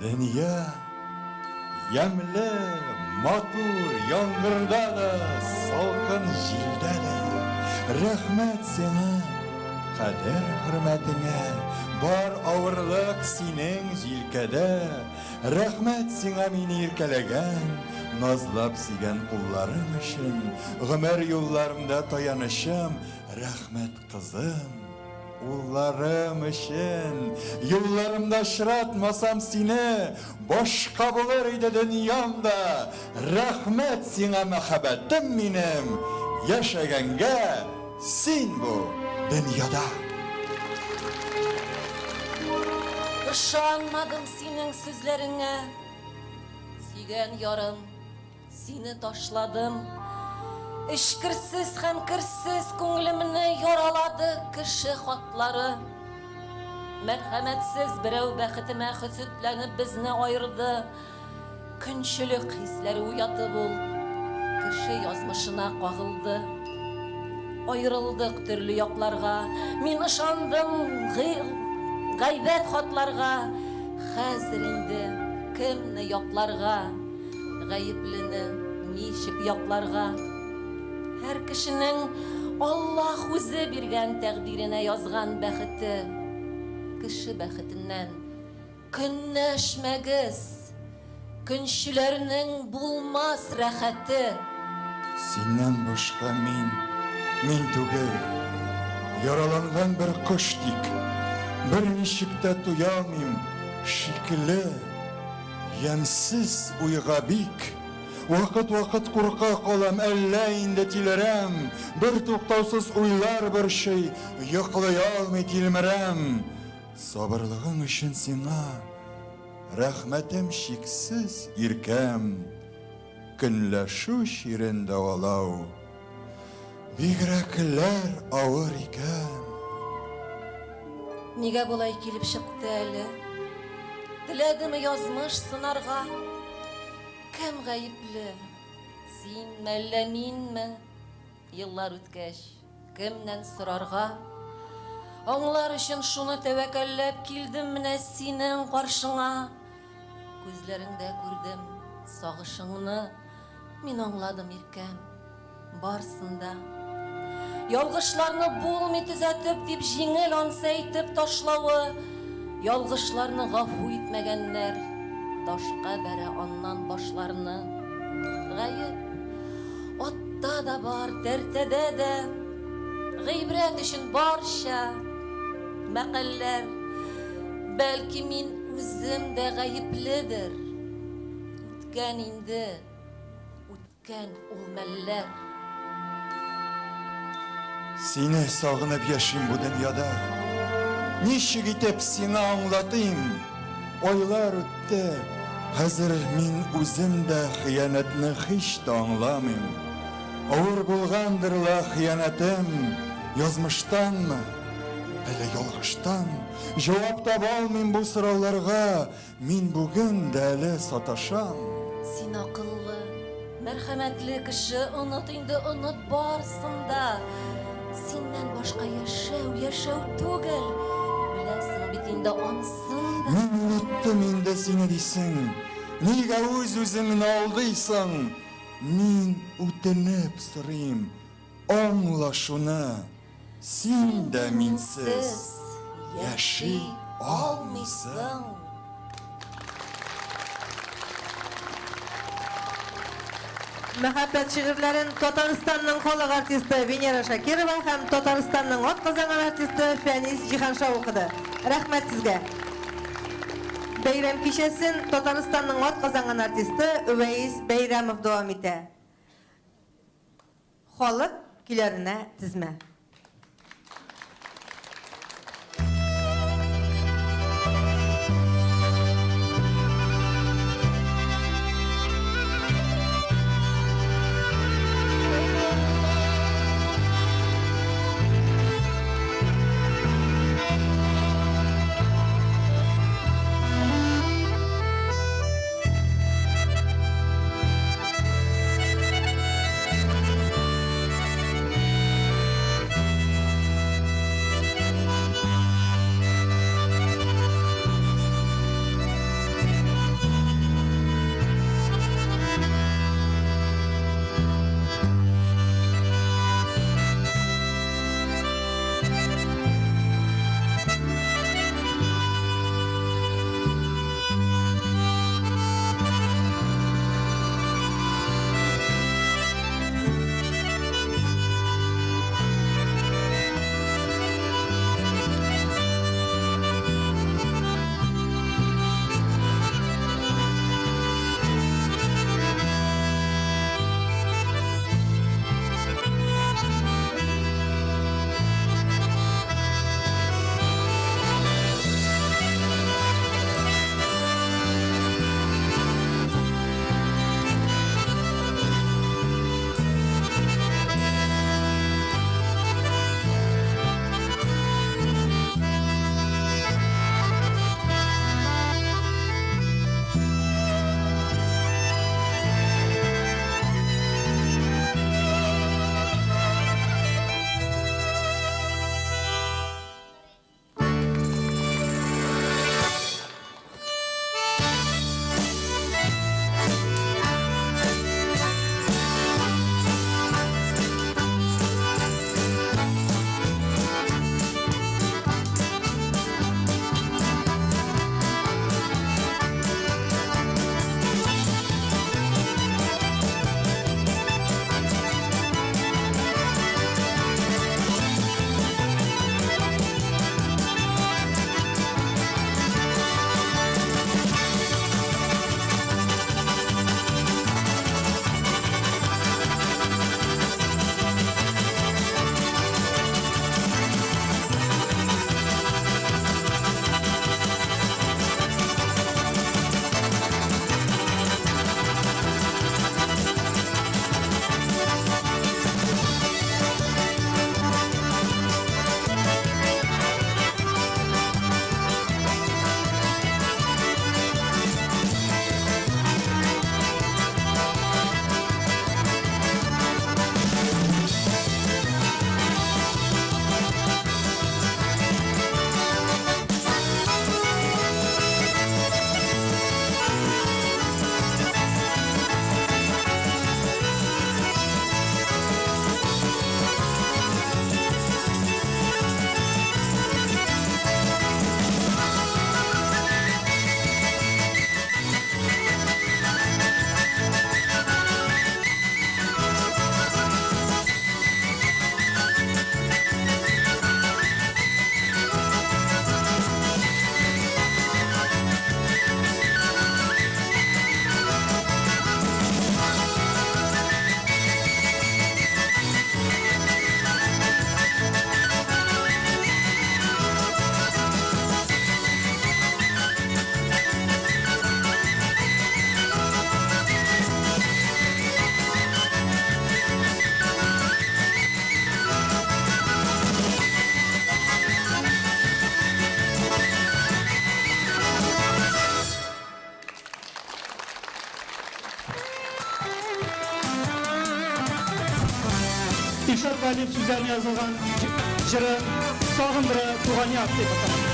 dünya yemli, matur, yağmurda da, salkın jilde de. Rahmet sana, kader hürmetine, bar ağırlık senin jilkede. Rahmet sana meni irkelegen, nazlap sigen kullarım için. Ömer yollarımda tayanışım, rahmet kızım. Ullarım için, yollarımda şıratmasam seni, boşka bulur idi dünyamda. Rahmet sana mehabbetim benim, yaşaganga sen bu dünyada. Işanmadım senin sözlerine, Sigen yarım, seni taşladım. İşkirsiz hem kirsiz ko'nglimni yaraladı kişi hatları. Merhametsiz birov baxtime husudlanib bizni ayırdı. Kunchilik hisleri uyatib ol, kişi yazmışına qag'ildi. Ayrıldık türlü yoqlarga, men ishondim g'aybet hatlarga. Hazir indi kimni yoqlarga, g'ayblini nishik yoqlarga. Her kişinin Allah o'zi bergan taqdirine yazgan baxti, kishi baxtinden kunashmagiz, kunchilarning bulmas rahati. Senden başka min tugel, yaralangan bir kuştik, bir nişikte tuyamim, şikli, yemsiz uygabik. Vakit korkak olam, elleyinde tilerem, bir toktavsız uylar bir şey, yıklayalmay tilmirem. Sabırlığın için sana, rahmetim şiksiz irkem, Günləşu şirin davalau, bigrekler ağır iken. Nega bulay kelip çıktı eli? Diledimi yazmış sınarga? Kim gayipli? Sen məlle minmi? Yıllar ötkeş, kimden sorarga? Onlar için şunu tevekkellep kildim mine senin karşına. Gözlerinde gördüm sağışını, min anladım irkem, barsında. Yalgışlarını bulmi tüzetip dip jingil ansaytip taşlavı. Yalgışlarını gafu etmegenler, taşqa bere annan başlarını. Gayip, otta da var, tertede de, gıybret için barşa meqaller. Belki min özüm de gayiplidir. Utken indi, utken ulmeller. Seni sağınıp yaşayım bu dünyada, Ничек итеп сиңа аңлатыйм? Ойлар үтте, хәзер мин үзем дә хыянәтне һич тә аңламыйм. Авыр булгандыр ла хыянәтем, язмыштанмы, әллә ялгыштан? Җавап таба алмыйм бу сорауларга, мин бүген дә әле саташам. Син акыллы, мәрхәмәтле кеше, онот инде, онот барсын да. Синнән башка яшәү түгел. Беләсең бит инде ансын да. Мин уныттым инде сине дисең. Нигә үз-үзеңне алдыйсың? Мин үтенеп сорыйм, аңла шуны. Син дә минсез яши алмыйсың. Мәхәббәт шигырьләрен Татарстанның халык артисты Венера Шакирова һәм Татарстанның атказанган артисты Фәнис Җиһанша укыды. Рәхмәт сезгә. Бәйрәм кичәсен Татарстанның атказанган артисты Үвәйс Бәйрәмов дәвам итә. Халык көйләренә тезмә. Галип сүзләренә язылган җыры «Сагындыры туган як» дип атала.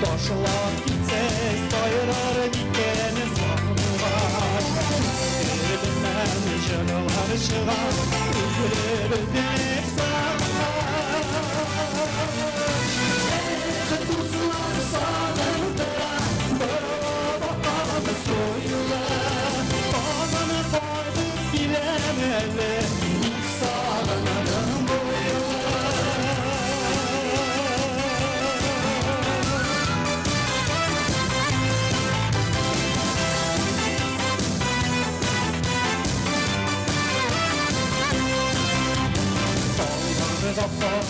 Taşlar gitse sayırar dikeni sanılar. Elinden jaralar çıkar, üzülür sanılar. Kutuzlar sağlarında, bana soyular. Bana koydu bilemeli, sağlarım boyular.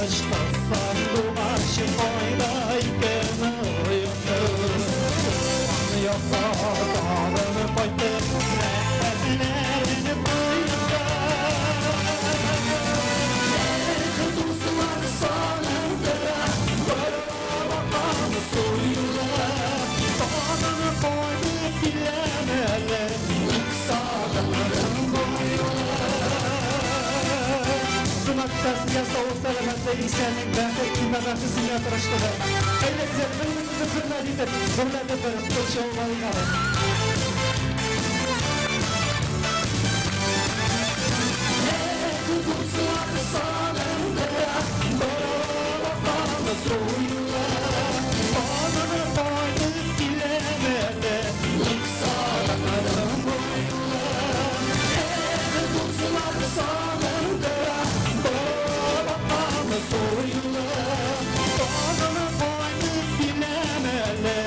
Başlasam dumaşı oynayken oyunu Yoksa dağlarını koydu rehberlerini koydu Kızılsılar sanırdıra Bana suyular Bana koydu bilemeli Sağlarım boyular Sunak sesiyle soğuk selametle İsa'nın behret kıymetli sizinle tıraştılar. Öyle güzel önümüzü fırladıdır. Fırladıdır. Kılıç olmalıdır. Kutuzlar sanırdıra Bana soyular Bana koydu bilemeli Sağlarım boyular Kutuzlar sanırdıra Bana soyular Bana koydu bilemeli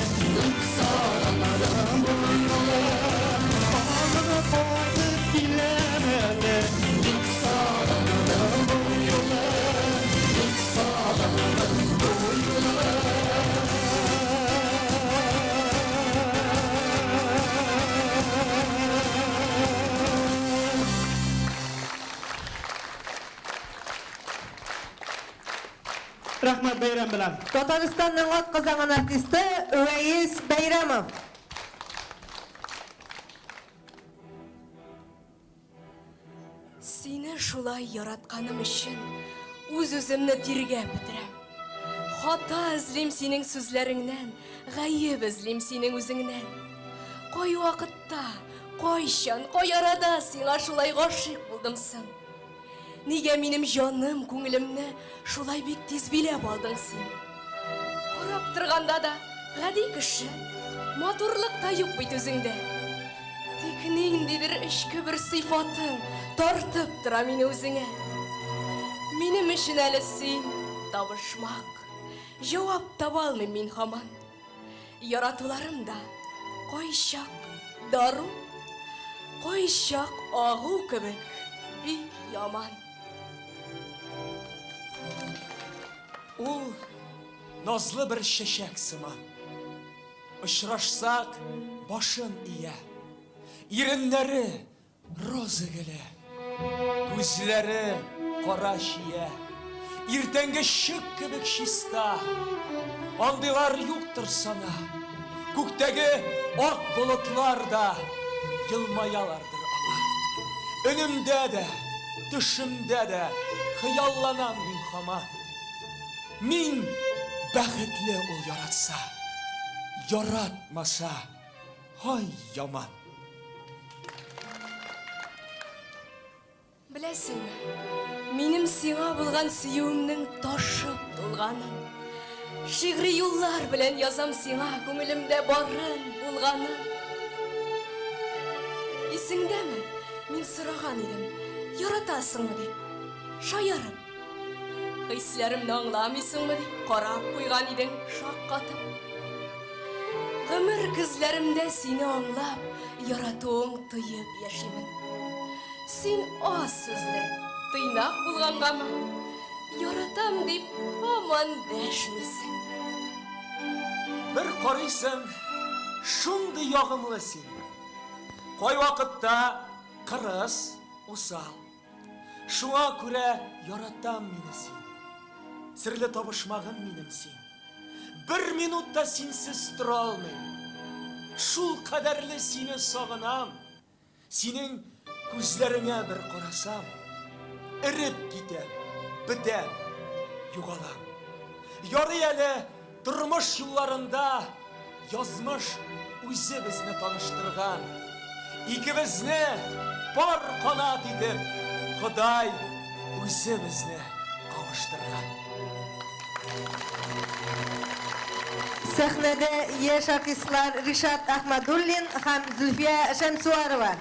Sağlarım boyular Bana koydu bilemeli Sağlarım boyular Sağlarım boyular Rahmat Beyram bilan. Татарстанның атказанган артисты Рәис Бәйрәмов. Сине шулай яратканым өчен үз-үземне тиргәп бетерәм. Хата эзлим синең сүзләреңнән, гаеп эзлим синең үзеңнән. Кай вакытта, кайчан, кай арада сиңа шулай гашыйк булдым соң? Нигә минем җаным, күңелемне шулай бик тиз биләп алдың син? Карап торганда да гади кеше, матурлык та юк бит үзеңдә. Тик ниндидер эчке бер сыйфатың тартып тора мине үзеңә. Минем өчен әле син табышмак, җавап таба алмыйм мин һаман. Яратуларым да кайчак дару, кайчак агу кебек бик яман. Ул назлы бер чәчәк сыман. Очрашсак, башын ия. Иреннәре роза гөле. Күзләре кара чия. Иртәнге шык кебек чиста. Андыйлар юктыр сана. Күктәге ак болытлар да елмаялардыр аңа. Önümdə də, düşümdə də xəyallanam min xama. Min bəxtli ol yaratsa, яратмаса, ай яман. Беләсеңме, минем сиңа булган сөюемнең ташып тулганын, шигъри юллар белән язам сиңа күңелемдә барын булганын. Исеңдәме, мин сораган идем, яратасыңмы дип, шаярып. Хисләремне аңламыйсыңмы дип, карап куйган идең шаккатып. Гомер күзләремдә сине аңлап, яратуың тоеп яшимен. Син аз сүзле, тыйнак булгангамы, яратам дип һаман дәшмисең. Bir карыйсың, шундый ягымлы син. Кай вакытта кырыс, усал. Шуңа күрә яратам мине син. Серле табышмагым минем син. Bir минутта синсез тора алмыйм. Шул кадәрле сине сагынам. Синең күзләреңә бер карасам, эреп китәм, бетәм, югалам. Ярый әле тормыш юлларында язмыш үзе безне таныштырган. Икебезне пар канат итеп, Ходай үзе безне кавыштырган. Сәхнәдә яшь артистлар Ришат Ахмадуллин һәм Зульфия Шәмсуарова.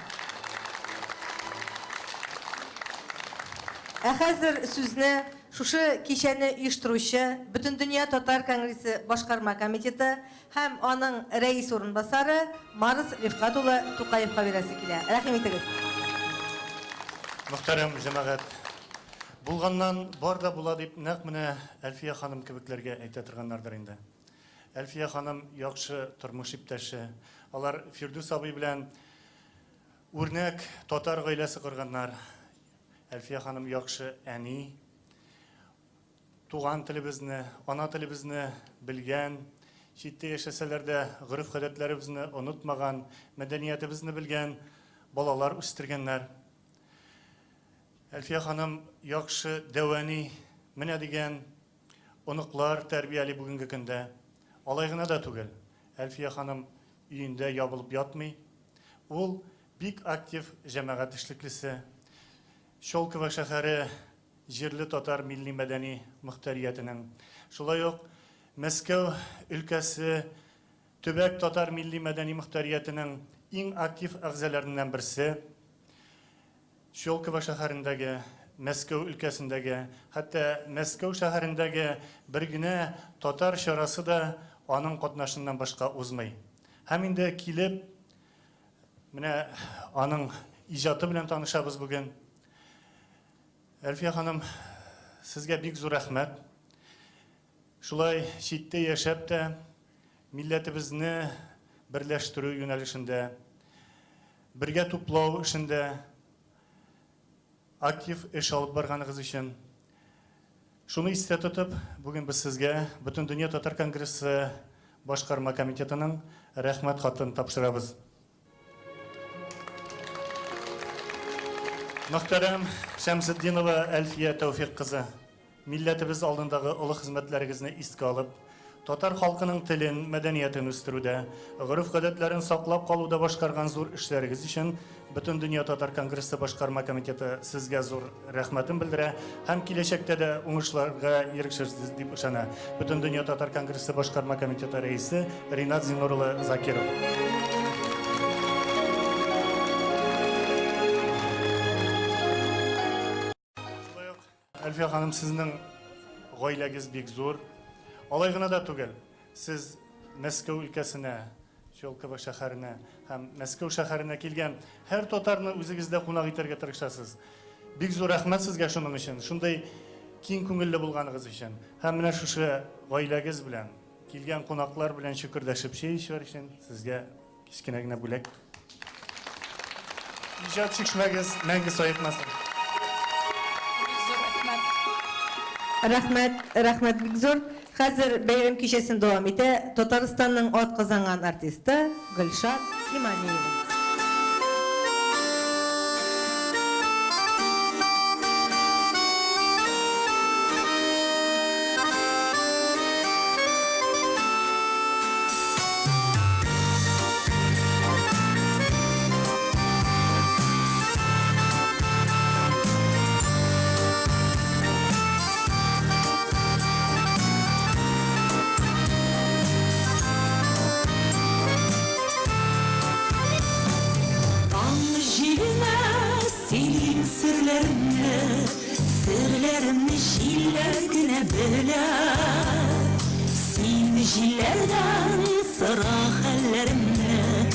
Хәзер сүзне шушы кичәне оештыручы Бөтендөнья Татар Конгрессы башкарма комитеты һәм аның рәис урынбасары Марс Рифкат улы Тукаевка бирәсе килә. Рәхим итегез. Мөхтәрәм җәмәгать, булганнан бар да була дип нәкъ менә Әлфия ханым кебекләргә әйтә торганнардыр инде. Әлфия ханым яхшы тормыш иптәше. Алар Фирдус абый белән үрнәк татар гаиләсе корганнар. Әлфия ханым яхшы әни. Туган телебезне, ана телебезне белгән, читтә яшәсәләр дә гырыф-гадәтләребезне онытмаган, мәдәниятебезне белгән балалар үстергәннәр. Әлфия ханым яхшы дәвани менә дигән оныклар тәрбияли бүгенге көндә. Алай гына да түгел. Әлфия ханым өендә ябылып ятмый. Ул бик актив җәмәгать эшлеклесе. Шолково шәһәре җирле татар милли мәдәни мөхтәриятенең. Шулай ук Мәскәү өлкәсе төбәк татар милли мәдәни мөхтәриятенең иң актив әгъзаларыннан берсе. Шолково шәһәрендәге, Мәскәү өлкәсендәге, хәтта Мәскәү шәһәрендәге бер генә татар чарасы да аның катнашыннан башка узмый. Һәм инде килеп, менә аның иҗаты белән танышабыз бүген. Әлфия ханым, сезгә бик зур рәхмәт. Шулай читтә яшәп тә милләтебезне берләштерү юнәлешендә, бергә туплау эшендә актив эш алып барганыгыз өчен. Шуны истә тотып, бүген без сезгә Бөтендөнья Татар Конгрессы башкарма комитетының рәхмәт хатын тапшырабыз. Мөхтәрәм Шәмсетдинова Әлфия Тәүфик кызы, милләтебез алдындагы олы хезмәтләрегезне искә алып, татар халкының телен, мәдәниятен үстерүдә, гырыф-гадәтләрен саклап калуда башкарган зур эшләрегез өчен Бөтендөнья Татар Конгрессы башкарма комитеты сезгә зур рәхмәтен белдерә һәм киләчәктә дә уңышларга ирешерсез дип ышана. Бөтендөнья Татар Конгрессы башкарма комитеты рәисе Ринат Зиннур улы Закиров. Әлфия ханым, сезнең гаиләгез бик зур. Алай гына да түгел. Сез Мәскәү өлкәсенә, Шолково шәһәренә һәм Мәскәү шәһәренә килгән һәр татарны үзегездә кунак итәргә тырышасыз. Бик зур рәхмәт сезгә шуның өчен, шундай киң күңелле булганыгыз өчен. Һәм менә шушы гаиләгез белән, килгән кунаклар белән шөкердәшеп чәй эчәр өчен сезгә кичкенә генә бүләк. Иҗат чишмәгез мәңге саекмасын. Рәхмәт бик зур. Хәзер бәйрәм кичәсен дәвам итә. Татарстанның ат казанган артисты Гөлшат Иманиева. Sırlarımı jiller güne böler Sen jillerden sıra hallerimle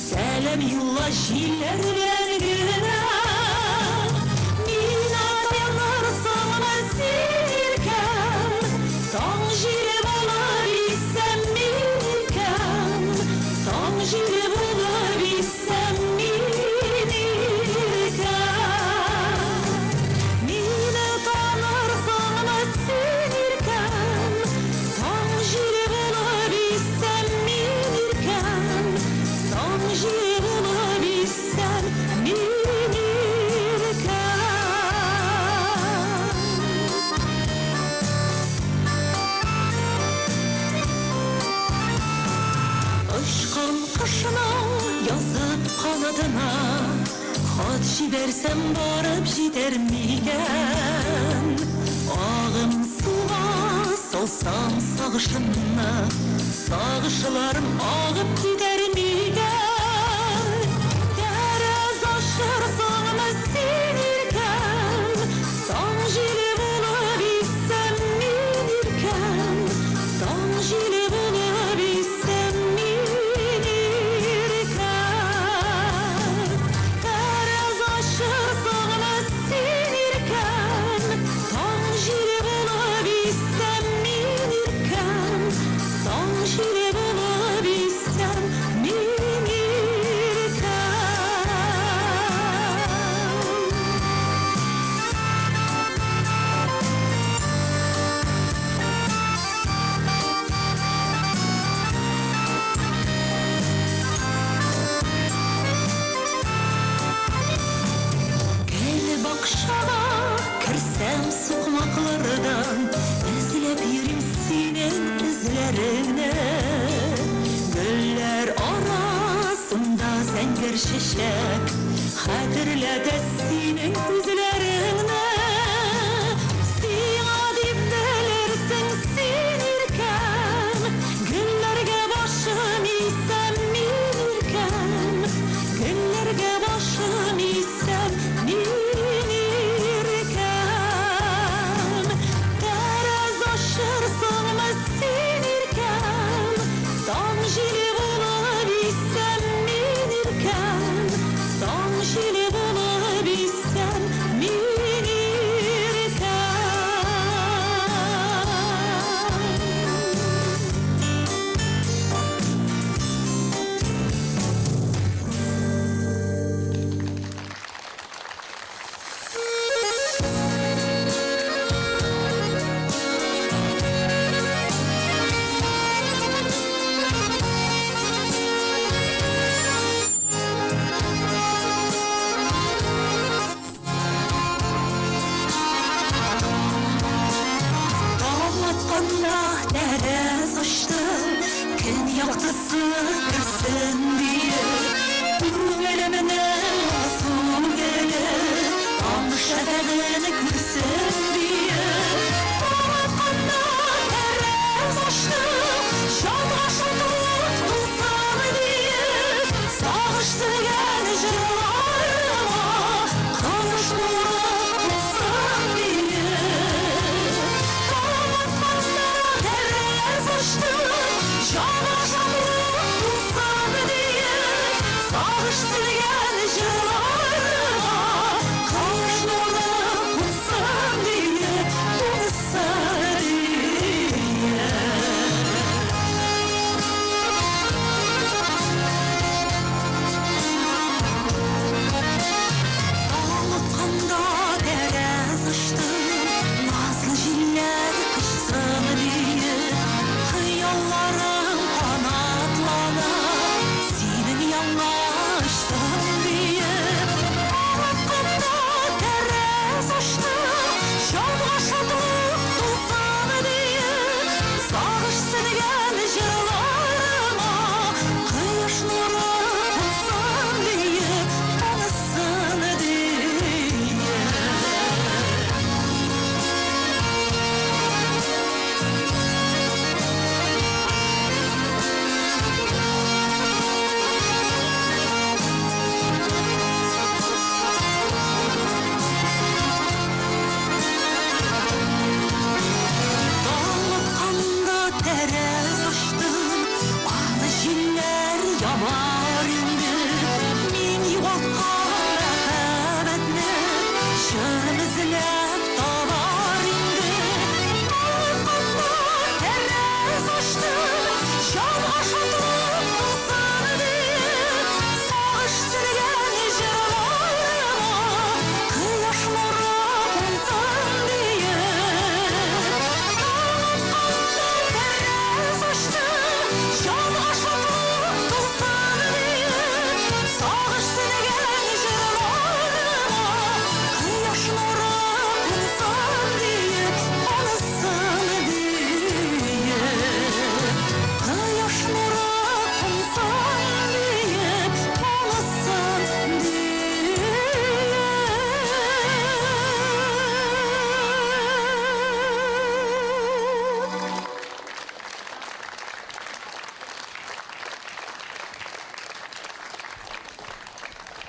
Selam yolla jillerden güne Min atayarsam sirkem Son jile bulabilsem mirkem Son jile bulabilsem mirkem Mine tanırsam sinirken Son jile bulabilsem mirkem Son jile bulabilsem mirkem Aşkın kışına yazıp kanadına Hat jibersem barıp jider migen Ağım suğa solsam sağışınna Sağışlarım ağıp gider migen Derez aşırsam sinirken Son jili bulabilsem minirken Son jili bulabilsem minirken Derez aşırsam sinirken Son jili bulabilsem minirken Son jili bulabilsem minirken Gel bakşama kirsem sokmaklardan İzlep yerim senin izlerine Güller arasında zengir şişek Hatırla da senin yüzlerine Sen adip bilirsin sinirken Günlerge başım isem minirken Günlerge başım isem minirken Derez aşırsam sinirken Son jili bulabilsem minirken Son jili bulabilsem minirken Dağlatqanda dərəz açdım Gün yaxtısı kırsın diye Ürgələmənə su gəlir Tam şəfəğini kürsün diye Dağlatqanda dərəz açdım Şadğa şadlıq bulsam diye Sağıştı gəl jırlarıma Kavuşmalı bulsam diye Derez açtım, şana şanlı bulsam diye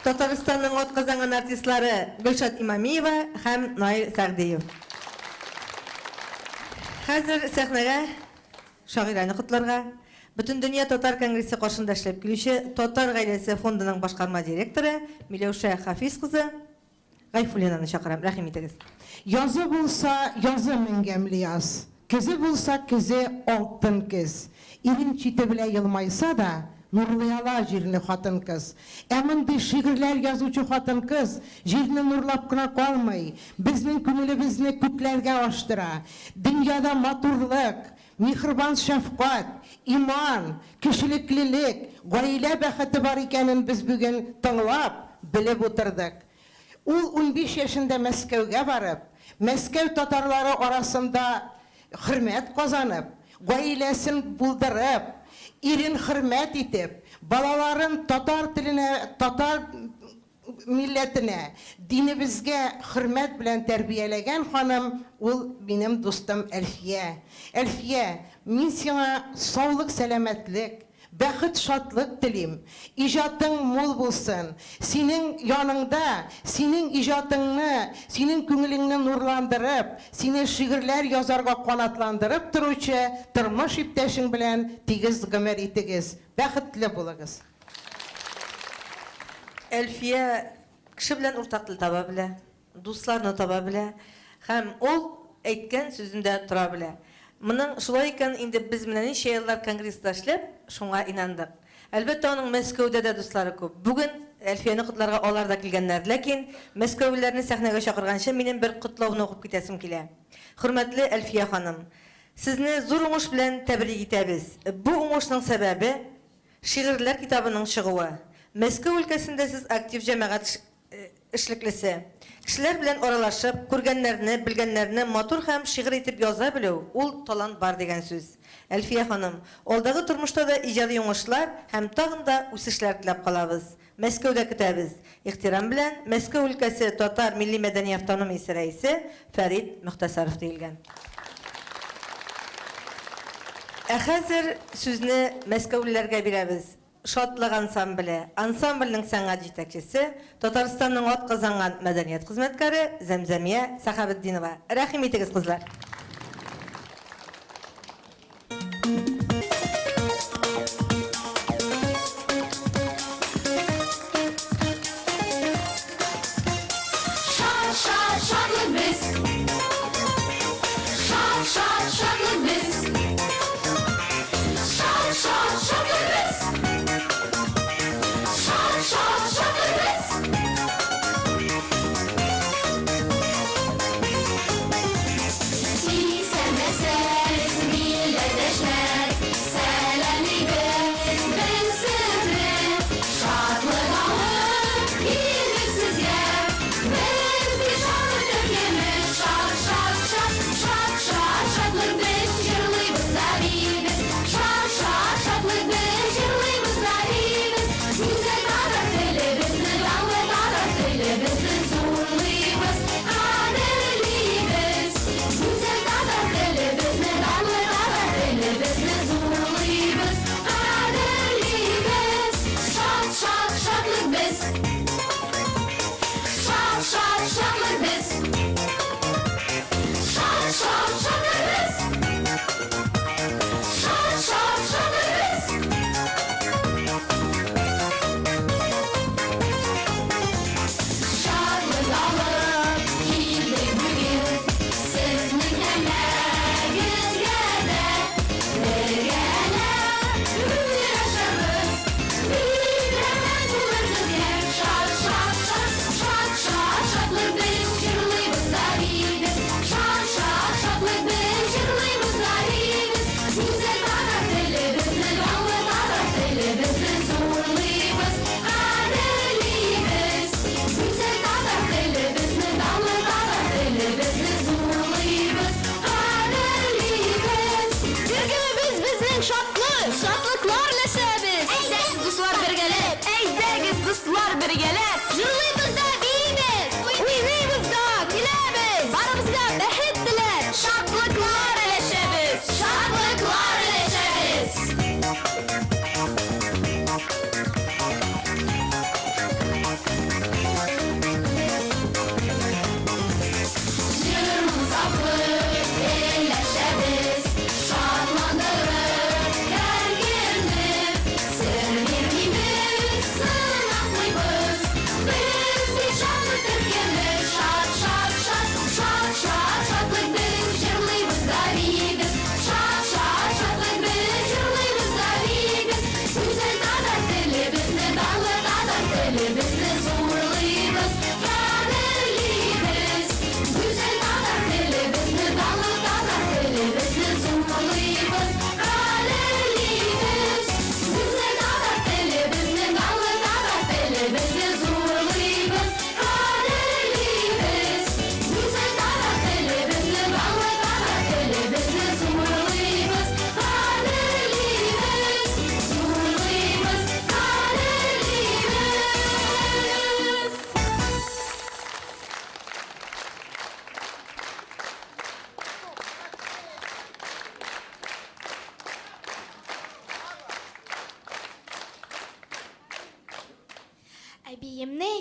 Татарстанның атказанган артистлары Гөлшат Имамиева һәм Наил Сәгъдиев. Хәзер сәхнәгә шагыйрәне котларга Бөтен дөнья татар конгрессы каршында эшләп килүче Татар гаиләсе фондының башкарма директоры Миләүшә Хафиз кызы Гайфуллинаны чакырам. Рәхим итегез. Язы булса, язы меңгәмле яз. Көзе булса, көзе алтын көз. Ирен чите белә елмайса да, нурлыяла җирне хатын кыз. Ә мондый шигырьләр язучы хатын кыз җирне нурлап кына калмый, безнең күңелебезне күкләргә аштыра. Дөньяда матурлык, михрибан шәфкать, иман, кешелеклелек, гаилә бәхете бар икәнен без бүген тыңлап, белеп утырдык. Ул 15 яшендә Мәскәүгә барып, Мәскәү татарлары арасында хөрмәт казанып, гаиләсен булдырып, ирен хөрмәт итеп, балаларын татар теленә, татар милләтенә, динебезгә хөрмәт белән тәрбияләгән ханым, ул минем дустым Әлфия. Әлфия, мин сиңа саулык, сәламәтлек, бәхет, шатлык телим. Иҗатың мул булсын. Синең яныңда, синең иҗатыңны, синең күңелеңне нурландырып, сине шигырьләр язарга канатландырып торучы тормыш иптәшең белән тигез гомер итегез. Бәхетле булыгыз. Әлфия кеше белән уртак тел таба белә, дусларны таба белә һәм ул әйткән сүзендә тора белә. Моның шулай икән, инде без менә ничә еллар конгресста эшләп, шуңа инандык. Әлбәттә, аның Мәскәүдә дә дуслары күп. Бүген Әлфияне котларга алар да килгәннәр, ләкин Мәскәүләрне сәхнәгә чакырганчы минем бер котлауны укып китәсем килә. Хөрмәтле Әлфия ханым, сезне зур уңыш белән тәбрик итәбез. Бу уңышның сәбәбе шигырьләр китабының чыгуы. Мәскәү өлкәсендә сез актив җәмәгать эшлеклесе. Кешеләр белән аралашып, күргәннәрне, белгәннәрне матур һәм шигырь итеп яза белү, ул талант бар дигән сүз. Әлфия ханым, алдагы тормышта да иҗади уңышлар һәм тагын да үсешләр теләп калабыз. Мәскәүдә көтәбез. Ихтирам белән Мәскәү өлкәсе Татар милли мәдәни автономиясе рәисе Фәрит Мөхтәсаров диелгән. Ә хәзер сүзне мәскәүлеләргә бирәбез. Шатлык ансамбле, ансамбльнең сәнгать җитәкчесе, Татарстанның атказанган мәдәният хезмәткәре Зәмзәмия Сахабетдинова. Рәхим итегез, кызлар. Şarkı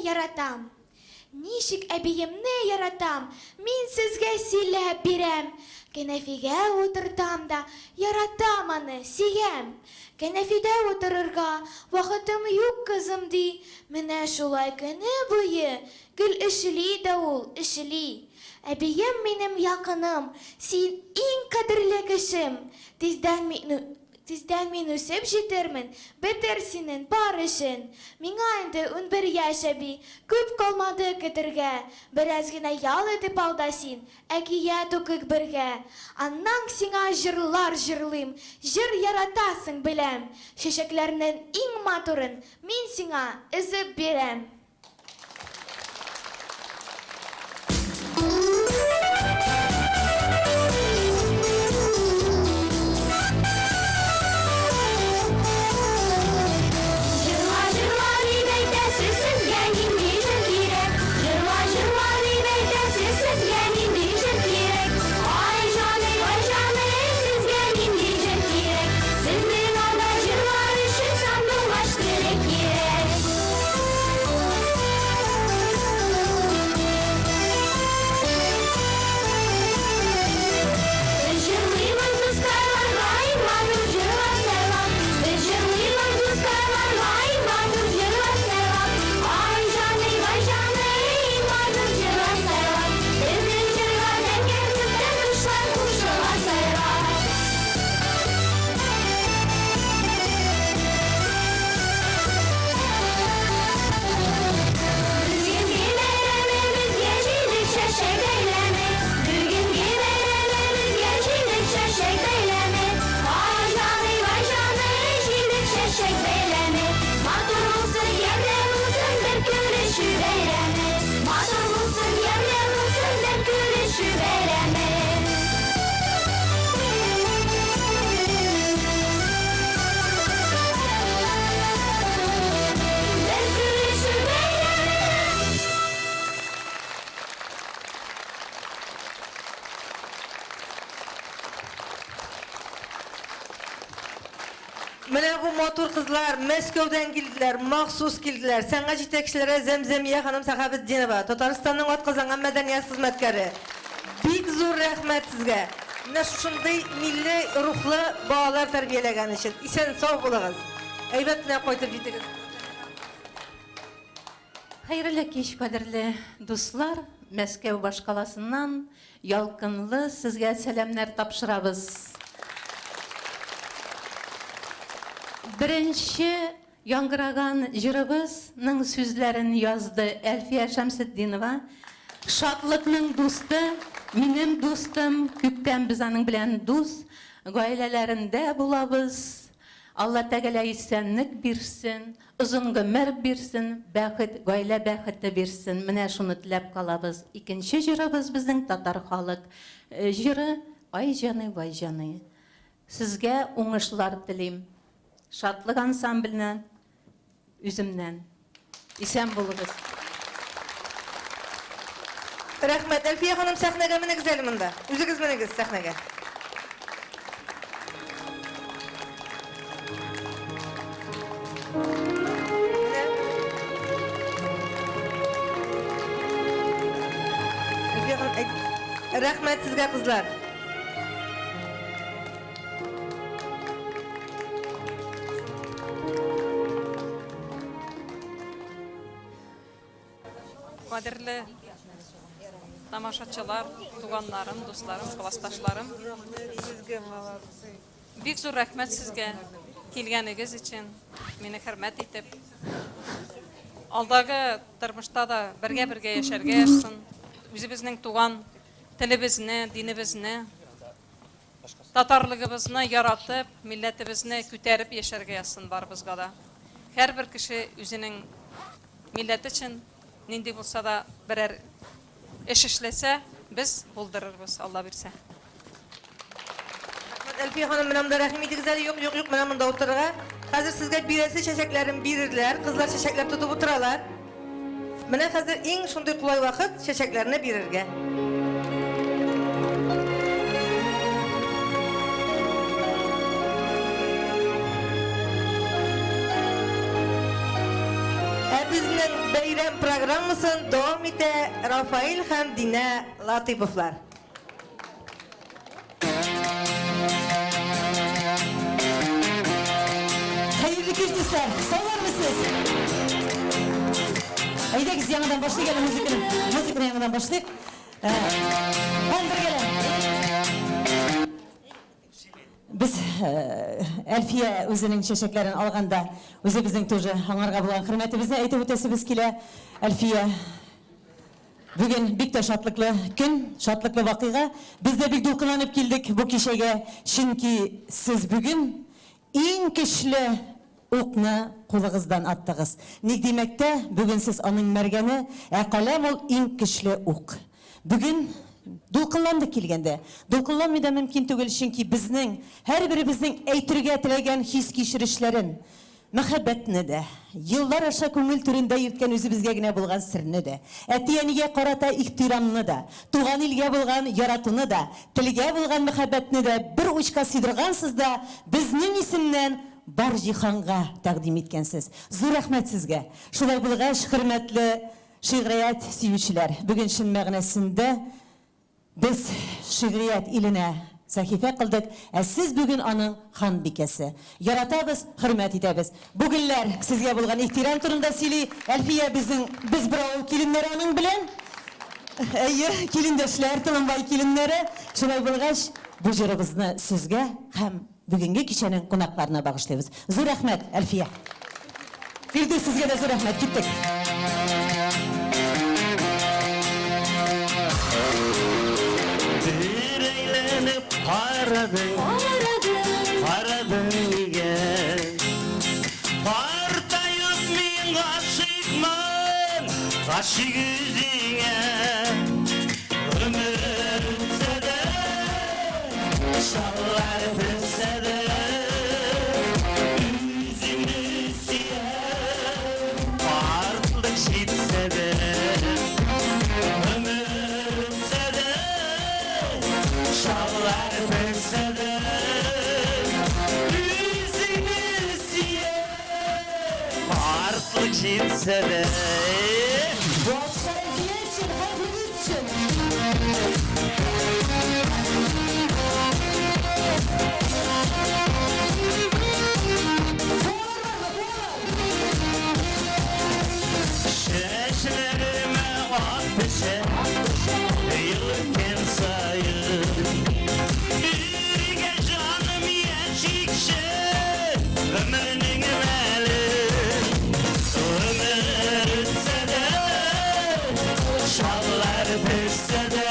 яратам. Нишик әбиемне яратам, мин сезгә сөйләп бирәм. Кәнәфигә утыртам да, яратам аны, сөям. Кәнәфидә утырырга вакытым юк, кызым ди. Менә шулай көне буе, гөл эшли дә ул, эшли. Әбием минем якыным, син иң кадерле кешем. Тиздән мин үсеп җитермен, бетер синең бар эшен. Миңа инде 11 яшь әби, күп калмады көтергә. Бераз гына ял итеп алда син, әкият укыйк бергә. Аннан сиңа җырлар җырлыйм, җыр яратасың беләм. Чәчәкләрнең иң матурын мин сиңа өзеп бирәм. Менә бу матур кызлар Мәскәүдән килделәр, махсус килделәр. Сәнгать җитәкчеләре Зәмзәмия ханым Сахабетдинова, Татарстанның атказанган мәдәният хезмәткәре. Бик зур рәхмәт сезгә. Менә шундый милли рухлы балалар тәрбияләгән өчен. Исән сау булыгыз. Әйбәт кенә кайтып җитегез. Хәерле кич, кадерле дуслар. Мәскәү башкаласыннан ялкынлы сезгә сәламнар тапшырабыз. Беренче яңгыраган җырыбызның сүзләрен язды Әлфия Шәмсетдинова. Шатлыкның дусты, минем дустым, күптән без аның белән дус, гаиләләрендә булабыз. Алла Тәгалә исәнлек бирсен, озын гомер бирсен, бәхет, гаилә бәхете бирсен. Менә шуны теләп калабыз. Икенче җырыбыз безнең татар халык җыры Ай җаны, вай җаны. Сезгә уңышлар телим. Шатлык ансамбленнән, үземнән. Исән булыгыз. Рәхмәт. Әлфия ханым, сәхнәгә менегез әле монда. Үзегез менегез сәхнәгә. Әлфия ханым, рәхмәт сезгә кызлар. Кадерле тамашачылар, туганнарым, дусларым, классташларым. Бик зур рәхмәт сезгә килгәнегез өчен, мине хөрмәт итеп. Алдагы тормышта да бергә яшәргә язсын. Үзебезнең туган телебезне, динебезне, татарлыгыбызны яратып, милләтебезне күтәреп яшәргә язсын барыбызга да. Һәрбер кеше үзенең милләте өчен нинди булса да берәр эш эшләсә, без булдырырбыз, Алла бирсә. Әлфия ханым, менә монда рәхим итегез әле. Юк, менә монда утырырга. Хәзер сезгә бирәсе чәчәкләрен бирерләр. Кызлар чәчәкләр тотып утыралар. Менә хәзер иң шундый кулай вакыт чәчәкләрне бирергә. Безнең Бәйрәм программасын дәвам итә Рафаил һәм Динә Латыйповлар. Hayırlı kışlıslar. Sağlar mısınız? Haydi yanından başlayalım müzikini. Müzikini yanından başlayalım. Handır gelin. Biz Elfiye özünün çeşeklerini alganda özü bizning to'ji аңарга булган хөрмәтебезне әйтеп үтәсебез килә. Elfiye bugün bik de şatlıklı gün, şatlıklı vakıga. Biz de bik dulkınlanıp geldik bu kişiye. Çünkü siz bugün en güçlü okna kulağızdan attınız. Ne demekte? Bugün siz onun mergeni, kalem ol en güçlü ok. Bugün dulkınlandık kelgende. Dulkınlanmay da mümkün түгел, çünkü bizning her birimizning aytırga tilegen his kişirişlerin Мәхәббәтне дә, йыллар аша күңел түрендә йөрткән үзебезгә генә булган серне дә, әти-әнигә карата ихтирамны да, туган илгә булган яратуны да, телгә булган мәхәббәтне дә бер учка сыйдыргансыз да, безнең исемнән бар җиһанга тәкъдим иткәнсез. Зур рәхмәт сезгә. Шулай булгач, хөрмәтле шигърият сөючеләр, бүген шин мәгънәсендә без шигърият иленә Сәхифә кылдык, сез бүген аның хан бикәсе. Яратабыз, хөрмәт итәбез. Бүгенләр сезгә булган ихтирам турында сөйли. Әлфия без бер авыл киленнәре аның белән. Әйе, килендәшләр, Тылымбай киленнәре. Шулай булгач, бу җырыбызны сезгә һәм бүгенге кичәнең кунакларына багышлыйбыз. Зур рәхмәт, Әлфия. Фирдүс, сезгә дә зур рәхмәт. Киттек. Aradım gel Partayıp min aşıkman Aşık yüzüne Ömür ötse de Şallar ötse de Yüzünü siyah Farklık şitse de Ömür ötse de Şallar ötse de Artık şitse de Bu akşam Elfiye için, hepimiz için. Şeşlerime ateşe Yılırken sayın Ürge canım yeşikşe Ömrünün meli Ömür ötse de Şallar pürse de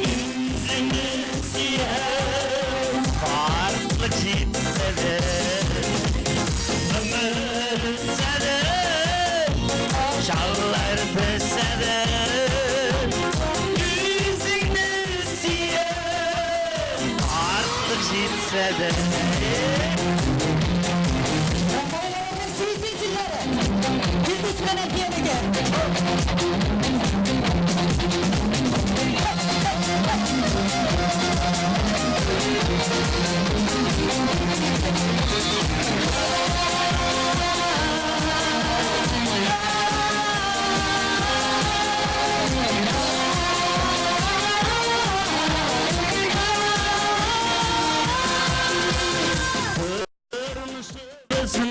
Yüzünü siyah Farklı gitse de Ömür ötse de Şallar pürse de Yüzünü siyah Farklı gitse de Kırmızı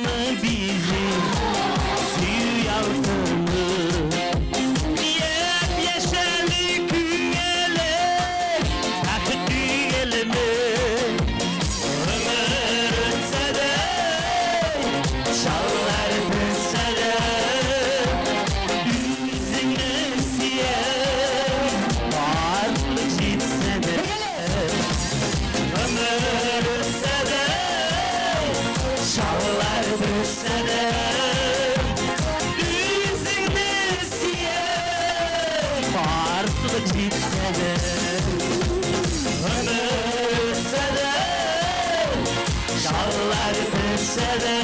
bizi suyu yaltını Yep-yeşerli künyeler takıp düğelimi Ömür ötse de şallar ötse de Yüzünü siyah varlık gitse de Ömür ötse de Şallar düşse de Yüzünü siyah Farklı gitse de Ömür ötse de Şallar düşse de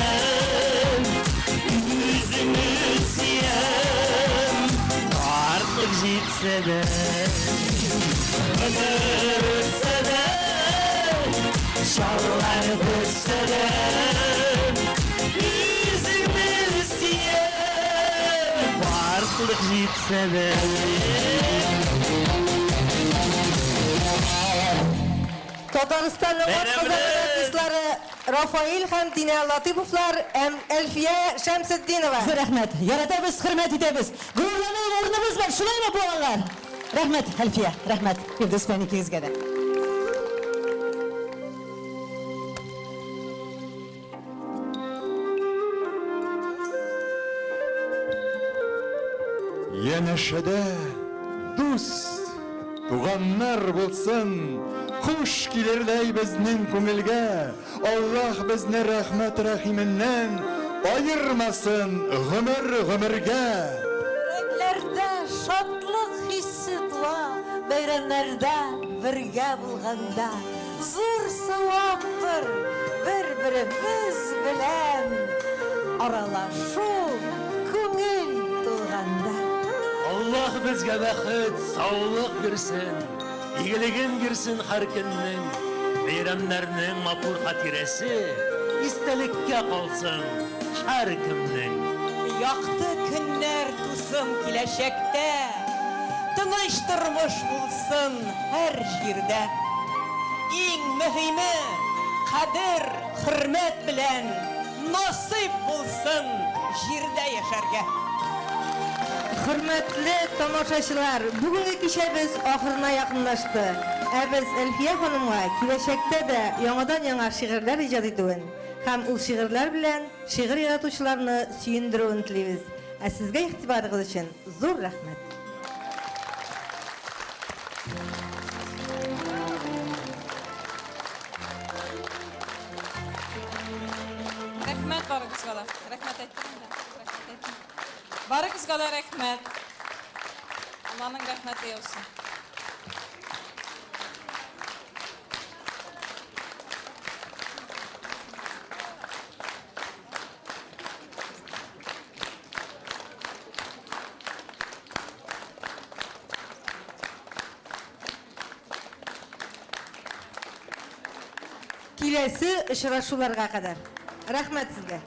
Yüzünü siyah Farklı gitse de Ömür ötse de Şallar düşse de Yüzünü siyah Артlık жетсе де. Татарстанның атказан артистлары Рафаил һәм Динә Латиповлар һәм Әлфия Шәмсетдинова. Зур рәхмәт. Яратабыз, хөрмәт итәбез. Гөрләнә урыныбыз бар. Шулаймы балалар? Рәхмәт, Әлфия. Рәхмәт. Фирдәүс фәникегезгә дә. Янәшәдә дуст, туганнар булсын, хуш килерләй безнең күңелгә. Аллаһ безне рәхмәт рәхименнән аермасын гомергә. Йөрәкләрдә шатлык хиссе туа, бәйрәмнәрдә бергә булганда. Зур саваптыр бер-беребез белән аралашу күңел тулганда. Аллах безгә бәхет, саулык бирсен, игелеген бирсен һәр көннең. Бәйрәмнәрнең матур хатирәсе истәлеккә калсын һәр кемнең. Яқты көннәр тусым киләчәктә, тыныч тормыш булсын һәр җирдә. Иң мөһиме кадер, хөрмәт белән насыйп булсын җирдә яшәргә. Хөрмәтле тамашачылар, бүгенге кичәбез ахырына якынлашты. Ә без Әлфия ханымга киләчәктә дә яңадан-яңа шигырьләр иҗат итүен һәм ул шигырьләр белән шигырь яратучыларны сөендерүен телибез. Ә сезгә игътибарыгыз өчен зур рәхмәт. Рәхмәт барыгызга да. Рәхмәт әйттем дә. Рәхмәт әйттем. Барыгызга да рәхмәт. Алланың рәхмәте яусын. Киләсе очрашуларга кадәр. Рәхмәт сезгә.